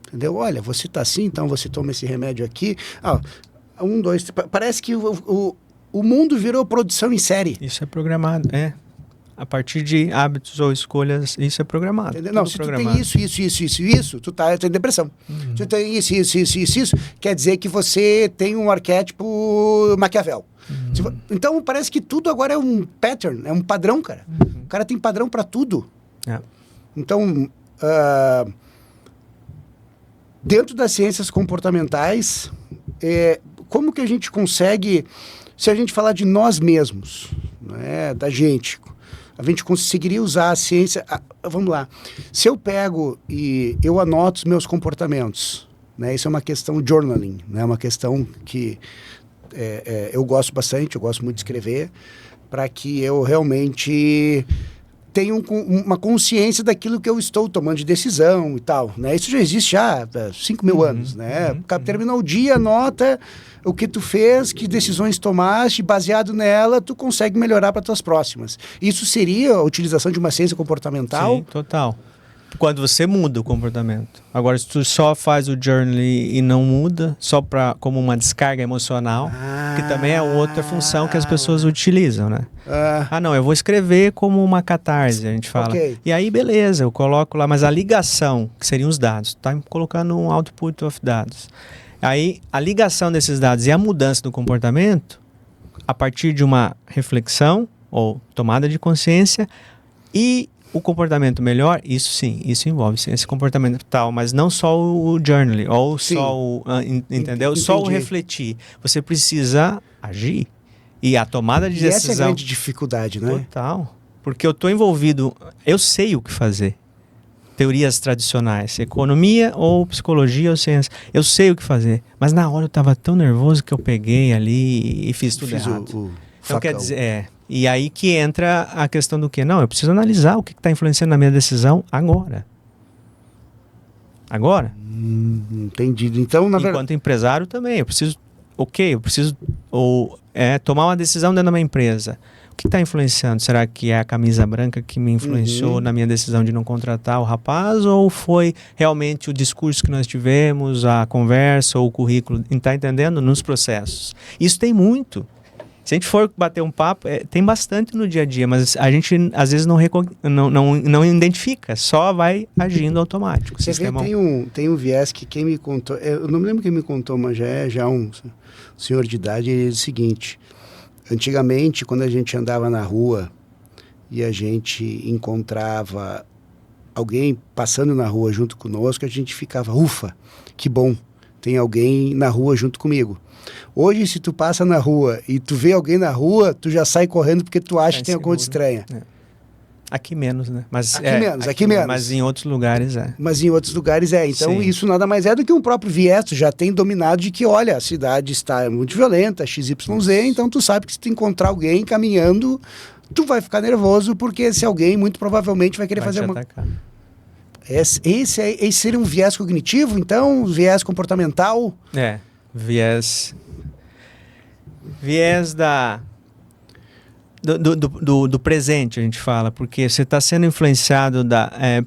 Entendeu? Olha, você tá assim, então você toma esse remédio aqui. 1, 2, parece que o mundo virou produção em série. Isso é programado, A partir de hábitos ou escolhas, isso é programado. Entendeu? Não, se programado. Tu tem isso, tu tá em depressão. Se tu tem isso, quer dizer que você tem um arquétipo Maquiavel. Então, parece que tudo agora é um pattern, é um padrão, cara. O cara tem padrão para tudo. Então, dentro das ciências comportamentais, como que a gente consegue, se a gente falar de nós mesmos, da gente, a gente conseguiria usar a ciência... vamos lá. Se eu pego e eu anoto os meus comportamentos, isso é uma questão de journaling, é uma questão que eu gosto bastante, eu gosto muito de escrever, para que eu realmente tenha uma consciência daquilo que eu estou tomando de decisão e tal. Isso já existe há 5.000 anos. Terminou o dia, anota o que tu fez, que decisões tomaste, baseado nela, tu consegue melhorar para tuas próximas. Isso seria a utilização de uma ciência comportamental? Sim, total. Quando você muda o comportamento. Agora, se tu só faz o journaling e não muda, só como uma descarga emocional, que também é outra função que as pessoas utilizam, né? Não, eu vou escrever como uma catarse, a gente fala. Okay. E aí, beleza, eu coloco lá, mas a ligação, que seriam os dados, tá colocando um output of dados. Aí, a ligação desses dados e a mudança do comportamento, a partir de uma reflexão ou tomada de consciência e o comportamento melhor, isso sim, isso envolve ciência comportamental, mas não só o journaling, ou sim. Só o, entendeu? Entendi. Só o refletir. Você precisa agir. E a tomada de decisão... essa é a grande dificuldade, né? Total. Porque eu estou envolvido, eu sei o que fazer. Teorias tradicionais, economia ou psicologia ou ciência, eu sei o que fazer. Mas na hora eu estava tão nervoso que eu peguei ali e fiz tudo errado. Então quer dizer, e aí que entra a questão do quê? Não, eu preciso analisar o que está influenciando na minha decisão agora. Agora. Entendido. Então, enquanto empresário também, eu preciso tomar uma decisão dentro da minha empresa. O que está influenciando? Será que é a camisa branca que me influenciou na minha decisão de não contratar o rapaz? Ou foi realmente o discurso que nós tivemos, a conversa ou o currículo? Está entendendo? Nos processos. Isso tem muito. Se a gente for bater um papo, tem bastante no dia a dia, mas a gente às vezes não identifica, só vai agindo automático. Você vê, tem um viés que quem me contou, eu não me lembro quem me contou, mas já um senhor de idade, ele diz o seguinte: antigamente, quando a gente andava na rua e a gente encontrava alguém passando na rua junto conosco, a gente ficava, ufa, que bom, tem alguém na rua junto comigo. Hoje, se tu passa na rua e tu vê alguém na rua, tu já sai correndo porque tu acha que tem alguma coisa estranha. Aqui menos, né? Mas aqui menos. Mas em outros lugares Mas em outros lugares Então, sim. Isso nada mais é do que um próprio viés. Tu já tem dominado de que, olha, a cidade está muito violenta, XYZ, então tu sabe que se tu encontrar alguém caminhando, tu vai ficar nervoso, porque esse alguém muito provavelmente vai querer fazer uma... atacar. Esse seria um viés cognitivo, então? Um viés comportamental? Viés do presente, a gente fala, porque você está sendo influenciado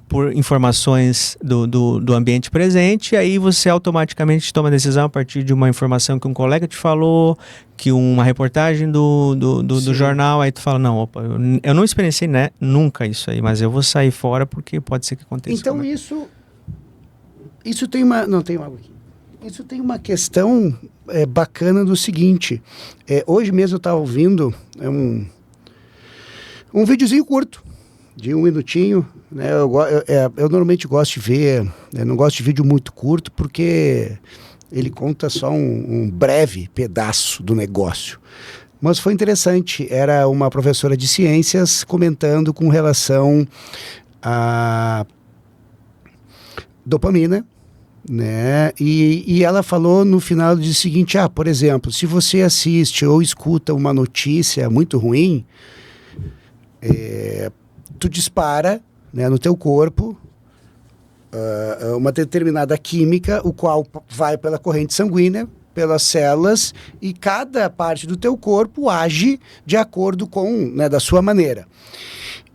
por informações do ambiente presente, aí você automaticamente toma decisão a partir de uma informação que um colega te falou, que uma reportagem do jornal, aí tu fala, não, opa, eu não experienciei nunca isso aí, mas eu vou sair fora porque pode ser que aconteça. Então isso tem uma... Não, tem algo aqui. Isso tem uma questão bacana do seguinte, hoje mesmo eu estava ouvindo um videozinho curto, de 1 minutinho, né? Eu normalmente gosto de ver, não gosto de vídeo muito curto, porque ele conta só um breve pedaço do negócio. Mas foi interessante, era uma professora de ciências comentando com relação a dopamina, né? E ela falou no final do seguinte, por exemplo, se você assiste ou escuta uma notícia muito ruim, tu dispara, né, no teu corpo uma determinada química, o qual vai pela corrente sanguínea pelas células e cada parte do teu corpo age de acordo com, né, da sua maneira.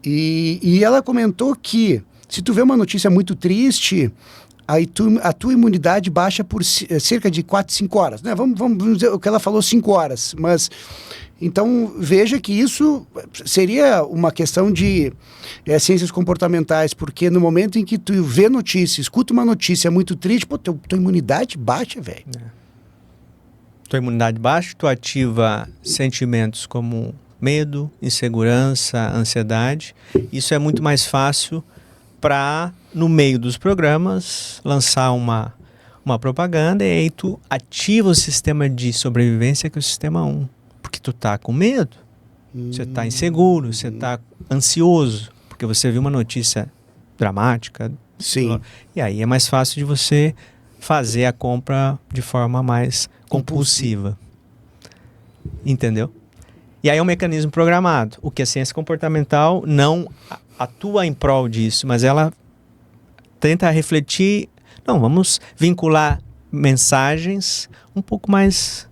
E ela comentou que se tu vê uma notícia muito triste, a tua imunidade baixa por cerca de 4, 5 horas. Né? Vamos dizer o que ela falou, 5 horas. Mas, então, veja que isso seria uma questão de ciências comportamentais, porque no momento em que tu vê notícia, escuta uma notícia muito triste, pô, tua imunidade baixa, velho. Tua imunidade baixa, tu ativa sentimentos como medo, insegurança, ansiedade. Isso é muito mais fácil para, no meio dos programas, lançar uma propaganda e aí tu ativa o sistema de sobrevivência, que é o sistema 1. Porque tu tá com medo, você tá inseguro, você tá ansioso, porque você viu uma notícia dramática. Sim. E aí é mais fácil de você fazer a compra de forma mais compulsiva. Entendeu? E aí é um mecanismo programado. O que a ciência comportamental não atua em prol disso, mas ela tenta refletir. Não, vamos vincular mensagens um pouco mais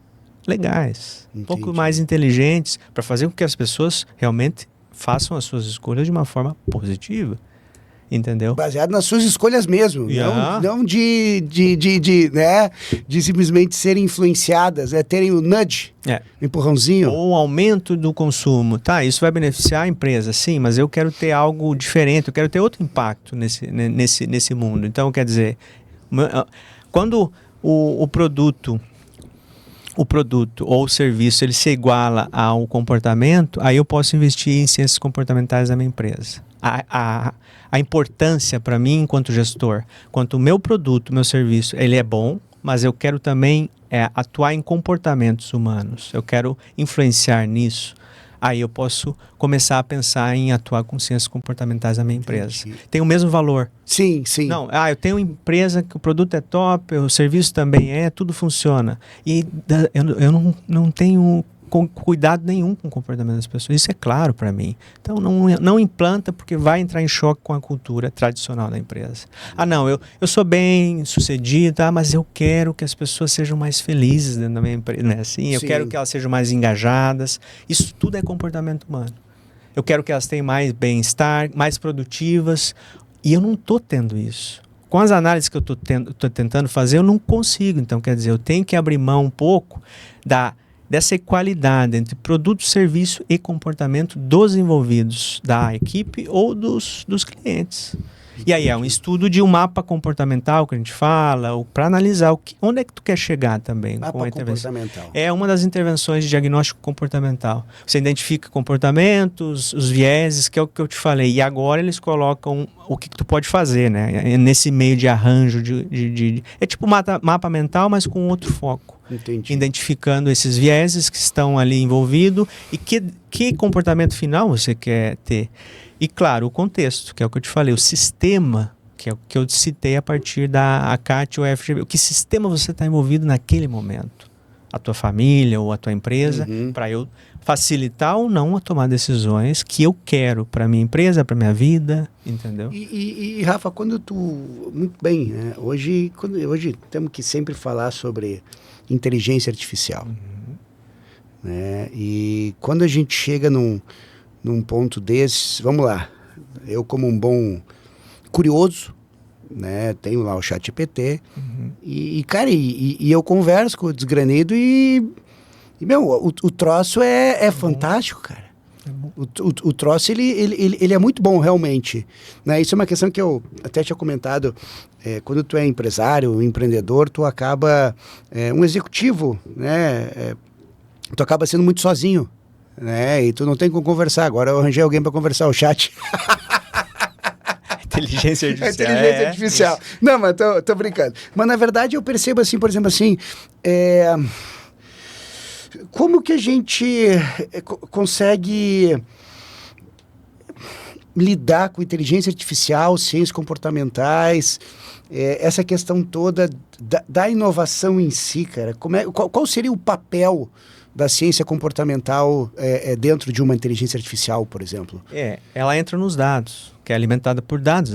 legais, um pouco mais inteligentes, para fazer com que as pessoas realmente façam as suas escolhas de uma forma positiva. Entendeu? Baseado nas suas escolhas mesmo, não de simplesmente serem influenciadas, terem o nudge, o empurrãozinho. Ou o aumento do consumo. Tá, isso vai beneficiar a empresa, sim, mas eu quero ter algo diferente, eu quero ter outro impacto nesse mundo. Então, quer dizer, quando o produto ou o serviço ele se iguala ao comportamento, aí eu posso investir em ciências comportamentais na minha empresa. A importância para mim enquanto gestor, quanto o meu produto, meu serviço, ele é bom, mas eu quero também atuar em comportamentos humanos, eu quero influenciar nisso. Aí eu posso começar a pensar em atuar com ciências comportamentais na minha empresa. Tem o mesmo valor. Sim, sim. Não, eu tenho uma empresa que o produto é top, o serviço também tudo funciona. E eu não tenho cuidado nenhum com o comportamento das pessoas. Isso é claro para mim. Então não implanta, porque vai entrar em choque com a cultura tradicional da empresa. Não, eu sou bem sucedido, mas eu quero que as pessoas sejam mais felizes dentro da minha empresa, né? Assim, eu quero que elas sejam mais engajadas. Isso tudo é comportamento humano. Eu quero que elas tenham mais bem-estar, mais produtivas, e eu não estou tendo isso. Com as análises que eu estou tentando fazer, eu não consigo. Então, quer dizer, eu tenho que abrir mão um pouco dessa equalidade entre produto, serviço e comportamento dos envolvidos, da equipe ou dos clientes. E aí é um estudo de um mapa comportamental que a gente fala, para analisar onde é que tu quer chegar também. Mapa com a intervenção. comportamental. É uma das intervenções de diagnóstico comportamental. Você identifica comportamentos, os vieses, que é o que eu te falei. E agora eles colocam o que tu pode fazer, né? Nesse meio de arranjo. É tipo mapa mental, mas com outro foco. Entendi. Identificando esses vieses que estão ali envolvidos e que comportamento final você quer ter. E claro, o contexto, que é o que eu te falei, o sistema, que é o que eu citei a partir da ACAT ou FGV. O que sistema você está envolvido naquele momento? A tua família ou a tua empresa, para eu facilitar ou não a tomar decisões que eu quero para minha empresa, para minha vida, entendeu? E Rafa, quando tu... Muito bem, né? Hoje temos que sempre falar sobre inteligência artificial. Né? E quando a gente chega num ponto desse, vamos lá, eu como um bom curioso, né, tenho lá o ChatGPT, cara, eu converso com o desgranido e meu, o troço é fantástico, cara. O troço, ele é muito bom, realmente. Né? Isso é uma questão que eu até tinha comentado. Quando tu é empresário, um empreendedor, tu acaba... um executivo, né? Tu acaba sendo muito sozinho. Né? E tu não tem com conversar. Agora eu arranjei alguém para conversar, o chat. Inteligência artificial. Inteligência artificial. Não, mas tô brincando. Mas na verdade eu percebo assim, por exemplo, assim... como que a gente consegue lidar com inteligência artificial, ciências comportamentais, essa questão toda da inovação em si, cara? Qual seria o papel da ciência comportamental dentro de uma inteligência artificial, por exemplo? Ela entra nos dados, que é alimentada por dados,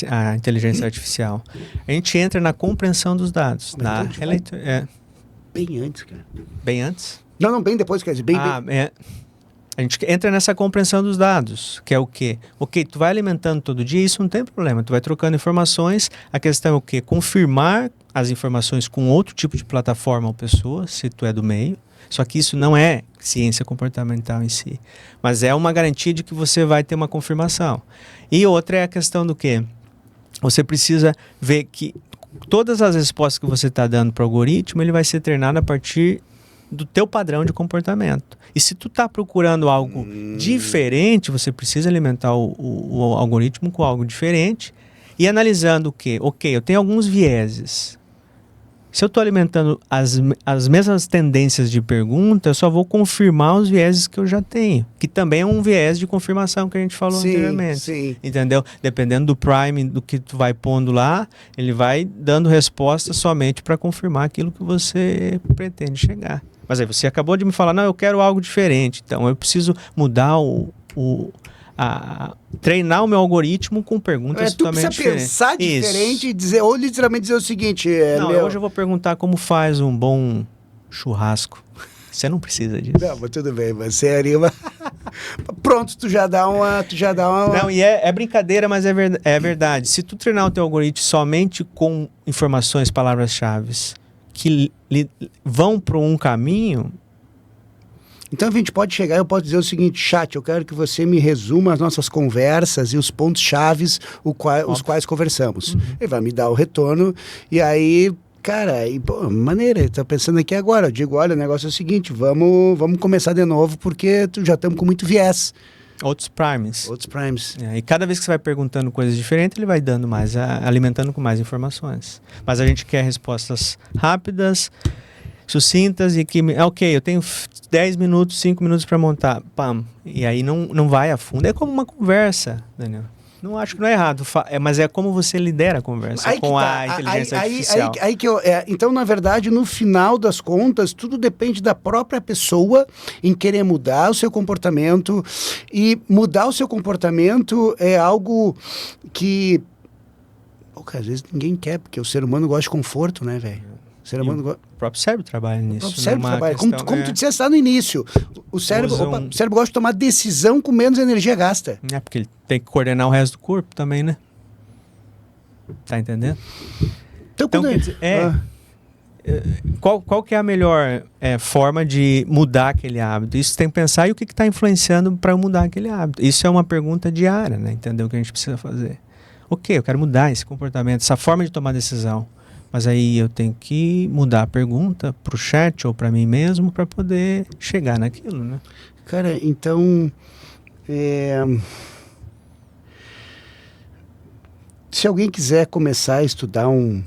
a inteligência artificial. A gente entra na compreensão dos dados, Bem antes, cara. Bem antes? Não, bem depois, quer dizer, bem... A gente entra nessa compreensão dos dados, que é o quê? Ok, tu vai alimentando todo dia, isso não tem problema, tu vai trocando informações, a questão é o quê? Confirmar as informações com outro tipo de plataforma ou pessoa, se tu é do meio, só que isso não é ciência comportamental em si, mas é uma garantia de que você vai ter uma confirmação. E outra é a questão do quê? Você precisa ver que todas as respostas que você está dando para o algoritmo, ele vai ser treinado a partir do teu padrão de comportamento. E se tu tá procurando algo diferente, você precisa alimentar o algoritmo com algo diferente e analisando o quê? Ok, eu tenho alguns vieses. Se eu estou alimentando as mesmas tendências de pergunta, eu só vou confirmar os vieses que eu já tenho, que também é um viés de confirmação que a gente falou anteriormente. Sim. Entendeu? Dependendo do prime, do que tu vai pondo lá, ele vai dando resposta somente para confirmar aquilo que você pretende chegar. Mas aí você acabou de me falar, não, eu quero algo diferente. Então eu preciso mudar treinar o meu algoritmo com perguntas totalmente diferentes. Tu precisa pensar diferente e dizer, ou literalmente dizer o seguinte... hoje eu vou perguntar como faz um bom churrasco. Você não precisa disso. Não, mas tudo bem, você anima. Pronto, tu já dá uma... Não, e é brincadeira, mas é verdade. Se tu treinar o teu algoritmo somente com informações, palavras-chave, que vão para um caminho... Então a gente pode chegar, eu posso dizer o seguinte, chat, eu quero que você me resuma as nossas conversas e os pontos chaves os quais conversamos. Ele vai me dar o retorno e aí, cara, maneira, tá pensando aqui agora, eu digo, olha, o negócio é o seguinte, vamos começar de novo porque já estamos com muito viés. Outros primes. E cada vez que você vai perguntando coisas diferentes, ele vai dando mais, alimentando com mais informações. Mas a gente quer respostas rápidas, sucintas e que... Ok, eu tenho 10 minutos, 5 minutos para montar. Pam. E aí não vai a fundo. É como uma conversa, Daniel. Não acho que não é errado, mas é como você lidera a conversa a inteligência artificial. Então, na verdade, no final das contas, tudo depende da própria pessoa em querer mudar o seu comportamento. E mudar o seu comportamento é algo que às vezes ninguém quer, porque o ser humano gosta de conforto, né, velho? O próprio cérebro trabalha nisso. O próprio cérebro trabalha. Como tu disseste lá no início, o cérebro gosta de tomar decisão com menos energia gasta. É, porque ele tem que coordenar o resto do corpo também, né? Tá entendendo? Então quer dizer, qual que é a melhor forma de mudar aquele hábito? Isso tem que pensar, e o que está influenciando para eu mudar aquele hábito? Isso é uma pergunta diária, né? Entendeu? O que a gente precisa fazer. Ok, eu quero mudar esse comportamento, essa forma de tomar decisão. Mas aí eu tenho que mudar a pergunta para o chat ou para mim mesmo para poder chegar naquilo, né? Cara, então... Se alguém quiser começar a estudar um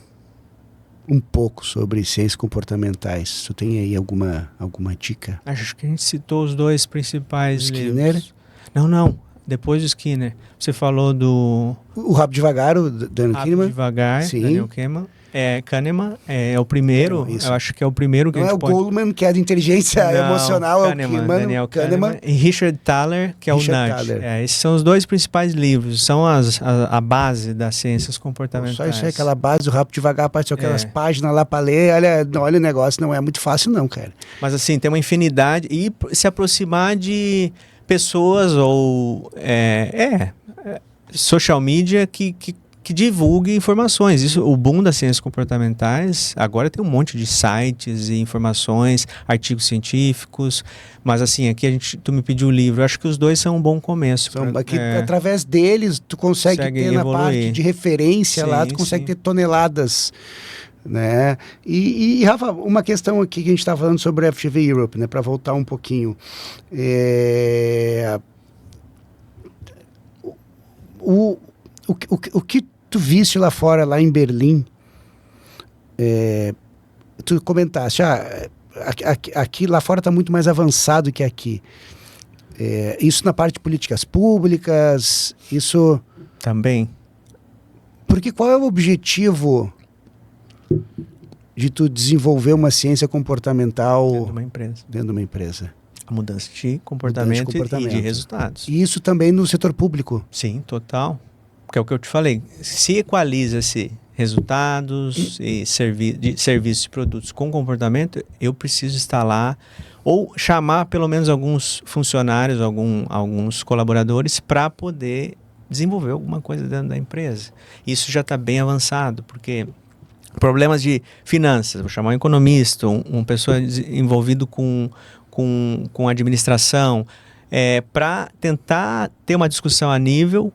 pouco sobre ciências comportamentais, tu tem aí alguma dica? Acho que a gente citou os dois principais Skinner? livros. Não. Depois do Skinner. Você falou do... O Rápido Devagar, o Daniel Kahneman. Rápido Devagar, sim. Daniel Kahneman. É o primeiro, eu acho que é o primeiro que não a gente pode... Não é o Goleman, que é de inteligência emocional, Daniel Kahneman. E Richard Thaler, que é Richard o Nudge. Esses são os dois principais livros, são a base das ciências comportamentais. Só isso é aquela base do Rápido Devagar, parte aquelas páginas lá para ler, olha o negócio, não é muito fácil não, cara. Mas assim, tem uma infinidade, e se aproximar de pessoas ou social media que divulgue informações. Isso, o boom das ciências comportamentais, agora tem um monte de sites e informações, artigos científicos, mas assim, aqui tu me pediu o livro, eu acho que os dois são um bom começo. Através deles, tu consegue ter evoluir. Na parte de referência lá, tu consegue ter toneladas, né? E Rafa, uma questão aqui que a gente está falando sobre a FGV Europe, né? Para voltar um pouquinho. O que tu viste lá fora, lá em Berlim, tu comentaste, aqui lá fora está muito mais avançado que aqui. Isso na parte de políticas públicas, isso... Também. Porque qual é o objetivo de tu desenvolver uma ciência comportamental dentro de uma empresa? A mudança de comportamento e de resultados. E isso também no setor público? Sim, total. Porque é o que eu te falei. Se equaliza-se resultados e serviços e produtos com comportamento, eu preciso estar lá ou chamar pelo menos alguns funcionários, alguns colaboradores para poder desenvolver alguma coisa dentro da empresa. Isso já está bem avançado, porque problemas de finanças, vou chamar um economista, uma pessoa envolvido com administração, para tentar ter uma discussão a nível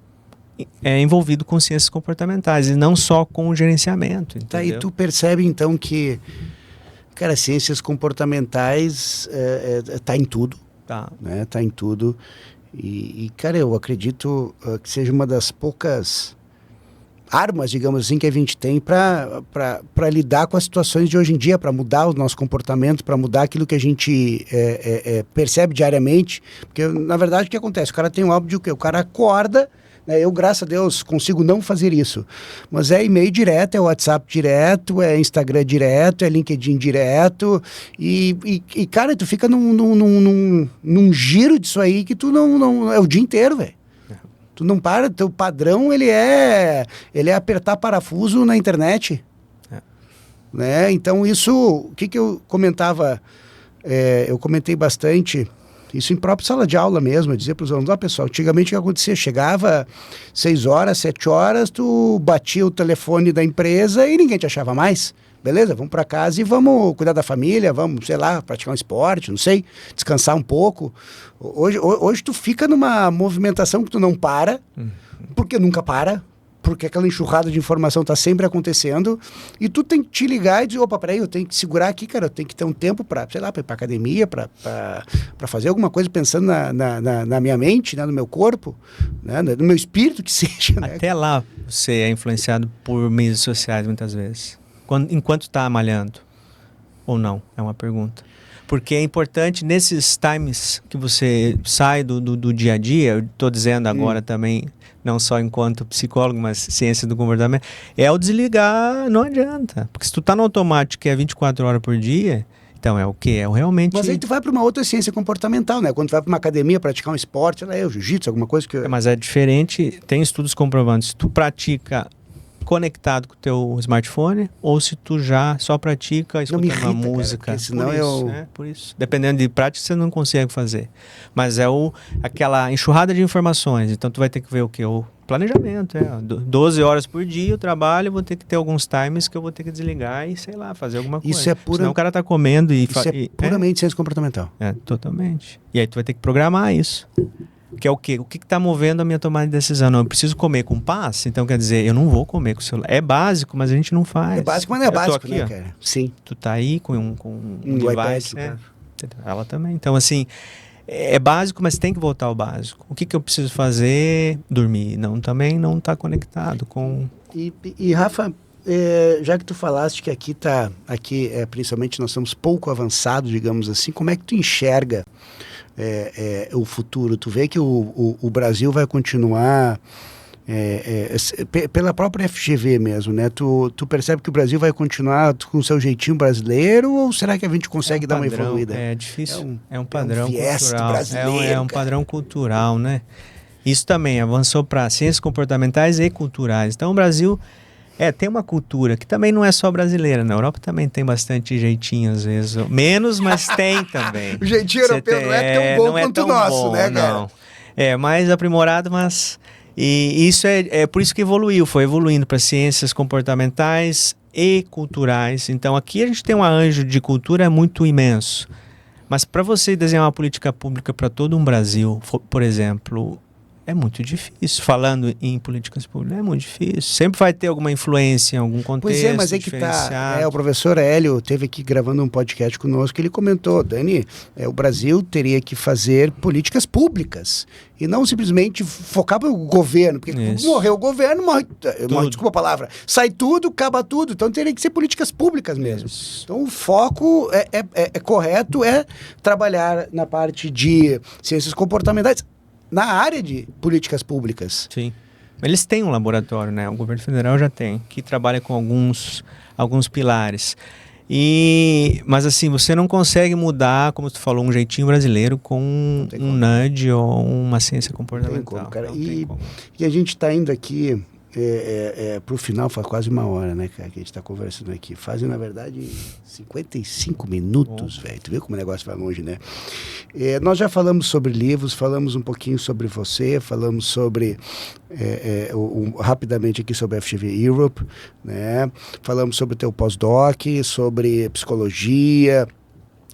envolvido com ciências comportamentais e não só com o gerenciamento. Entendeu? Tá, e tu percebe então que, cara, ciências comportamentais tá em tudo. Tá. Né? Tá em tudo. E cara, eu acredito que seja uma das poucas armas, digamos assim, que a gente tem para lidar com as situações de hoje em dia, para mudar o nosso comportamento, para mudar aquilo que a gente percebe diariamente. Porque, na verdade, o que acontece? O cara tem um hábito de o quê? O cara acorda, né? Eu, graças a Deus, consigo não fazer isso. Mas é e-mail direto, é WhatsApp direto, é Instagram direto, é LinkedIn direto. E cara, tu fica num giro disso aí que tu não... É o dia inteiro, velho. Tu não para, teu padrão ele é apertar parafuso na internet. Né? Então isso, o que eu comentava, eu comentei bastante, isso em própria sala de aula mesmo, eu dizia para os alunos, pessoal, antigamente o que acontecia? Chegava 6 horas, 7 horas, tu batia o telefone da empresa e ninguém te achava mais. Beleza, vamos para casa e vamos cuidar da família, vamos, sei lá, praticar um esporte, não sei, descansar um pouco. Hoje tu fica numa movimentação que tu não para, porque nunca para, porque aquela enxurrada de informação está sempre acontecendo, e tu tem que te ligar e dizer, opa, peraí, eu tenho que segurar aqui, cara, eu tenho que ter um tempo para, sei lá, para ir para academia, para fazer alguma coisa pensando na minha mente, né, no meu corpo, né, no meu espírito, que seja. Né? Até lá você é influenciado por meios sociais muitas vezes. Enquanto está malhando ou não, é uma pergunta. Porque é importante nesses times que você sai do dia a dia, eu estou dizendo agora também, não só enquanto psicólogo, mas ciência do comportamento, o desligar não adianta. Porque se tu está no automático que é 24 horas por dia, então é o quê? É realmente... Mas aí tu vai para uma outra ciência comportamental, né? Quando tu vai para uma academia praticar um esporte, o jiu-jitsu, alguma coisa que... Mas é diferente, tem estudos comprovando, se tu pratica conectado com o teu smartphone ou se tu já só pratica escutando uma música. Cara, senão por isso. Dependendo de prática, você não consegue fazer. Mas aquela enxurrada de informações. Então, tu vai ter que ver o quê? O planejamento. 12 horas por dia eu trabalho, eu vou ter que ter alguns times que eu vou ter que desligar e, sei lá, fazer alguma coisa. Isso é pura... Senão o cara tá comendo e... Isso é puramente ciência comportamental. Totalmente. E aí tu vai ter que programar isso. Que é o quê? O que está movendo a minha tomada de decisão? Não, eu preciso comer com paz? Então, quer dizer, eu não vou comer com o celular. É básico, mas a gente não faz. É básico, mas não é básico, aqui, né, cara? Sim. Tu tá aí com um device. iPad, ela também. Então, assim, é básico, mas tem que voltar ao básico. O que eu preciso fazer? Dormir. Não, também não está conectado com... E Rafa, já que tu falaste que aqui principalmente nós estamos pouco avançados, digamos assim, como é que tu enxerga o futuro? Tu vê que o Brasil vai continuar pela própria FGV mesmo, né? Tu percebe que o Brasil vai continuar com o seu jeitinho brasileiro, ou será que a gente consegue dar uma evoluída? É difícil. É um padrão viés cultural. Brasileiro, é um padrão cultural, né? Isso também avançou para ciências comportamentais e culturais. Então o Brasil tem uma cultura que também não é só brasileira. Na Europa também tem bastante jeitinho, às vezes. Menos, mas tem também. O jeitinho europeu não é tão bom quanto o nosso, né, cara? Não. É mais aprimorado, mas... E isso é por isso que foi evoluindo para ciências comportamentais e culturais. Então aqui a gente tem um arranjo de cultura muito imenso. Mas para você desenhar uma política pública para todo um Brasil, por exemplo... É muito difícil. Falando em políticas públicas, é muito difícil. Sempre vai ter alguma influência em algum contexto. Pois mas é que tá. O professor Hélio esteve aqui gravando um podcast conosco, ele comentou, Dani, o Brasil teria que fazer políticas públicas e não simplesmente focar para o governo, porque morreu o governo, morre, desculpa a palavra, sai tudo, acaba tudo. Então teria que ser políticas públicas mesmo. Isso. Então o foco correto é trabalhar na parte de ciências comportamentais, na área de políticas públicas. Sim. Eles têm um laboratório, né? O governo federal já tem, que trabalha com alguns pilares. Mas assim, você não consegue mudar, como tu falou, um jeitinho brasileiro com um nudge ou uma ciência comportamental. Não tem como, cara. E a gente está indo aqui Pro final faz quase 1 hora, né, cara, que a gente tá conversando aqui. Fazem, na verdade, 55 minutos, velho. Tu vê como o negócio vai longe, né? Nós já falamos sobre livros, falamos um pouquinho sobre você, falamos sobre, rapidamente aqui sobre a FGV Europe, né? Falamos sobre o teu pós-doc, sobre psicologia,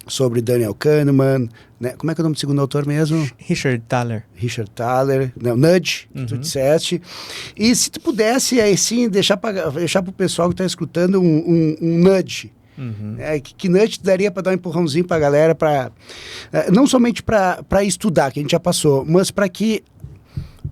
sobre Daniel Kahneman, né? Como é que é o nome do segundo autor mesmo? Richard Thaler. Richard Thaler, não, Nudge, que tu disseste. E se tu pudesse, aí sim, deixar para o pessoal que está escutando um nudge. Que nudge tu daria para dar um empurrãozinho para a galera, não somente para estudar, que a gente já passou, mas para que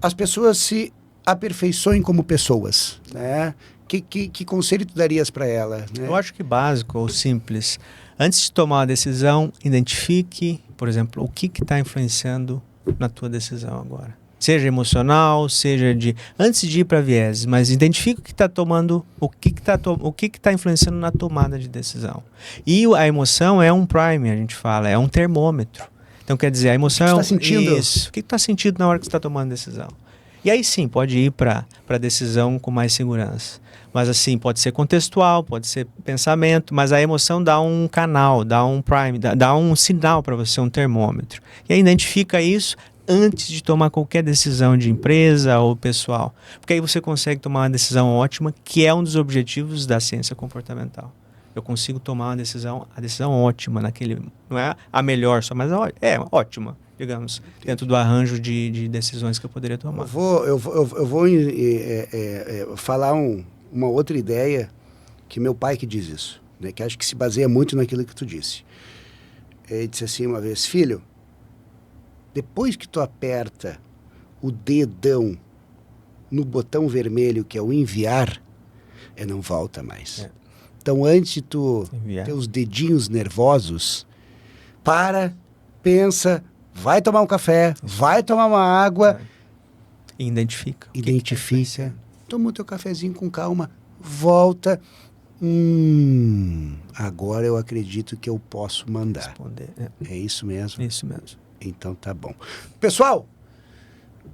as pessoas se aperfeiçoem como pessoas, né? Que conselho tu darias para ela? Né? Eu acho que básico ou simples. Antes de tomar uma decisão, identifique, por exemplo, o que está influenciando na tua decisão agora. Seja emocional, seja antes de ir para viés, mas identifique o que está tomando, o que está influenciando na tomada de decisão. E a emoção é um prime, a gente fala, é um termômetro. Então quer dizer, a emoção tá sentindo? Isso. O que está sentindo na hora que você está tomando decisão? E aí sim, pode ir para a decisão com mais segurança. Mas assim, pode ser contextual, pode ser pensamento, mas a emoção dá um canal, dá um prime, dá um sinal para você, um termômetro. E aí identifica isso antes de tomar qualquer decisão de empresa ou pessoal. Porque aí você consegue tomar uma decisão ótima, que é um dos objetivos da ciência comportamental. Eu consigo tomar a decisão ótima naquele... Não é a melhor só, mas ótima, digamos, dentro do arranjo de decisões que eu poderia tomar. Eu vou falar uma outra ideia, que meu pai que diz isso, né, que acho que se baseia muito naquilo que tu disse. Ele disse assim uma vez: filho, depois que tu aperta o dedão no botão vermelho, que é o enviar, não volta mais. Então, antes de tu ter os dedinhos nervosos, pensa, vai tomar um café, vai tomar uma água. Identifica. Toma o teu cafezinho com calma, volta. Agora eu acredito que eu posso mandar. Responder. É isso mesmo? Isso mesmo. Então tá bom. Pessoal,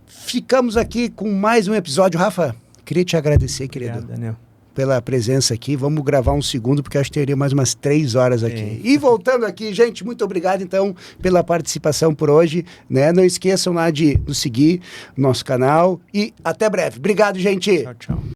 ficamos aqui com mais um episódio. Rafa, queria te agradecer, querido. Obrigado, Daniel. Pela presença aqui. Vamos gravar um segundo, porque acho que teria mais umas 3 horas aqui. E voltando aqui, gente, muito obrigado, então, pela participação por hoje, né? Não esqueçam lá de nos seguir no nosso canal e até breve. Obrigado, gente! Tchau, tchau.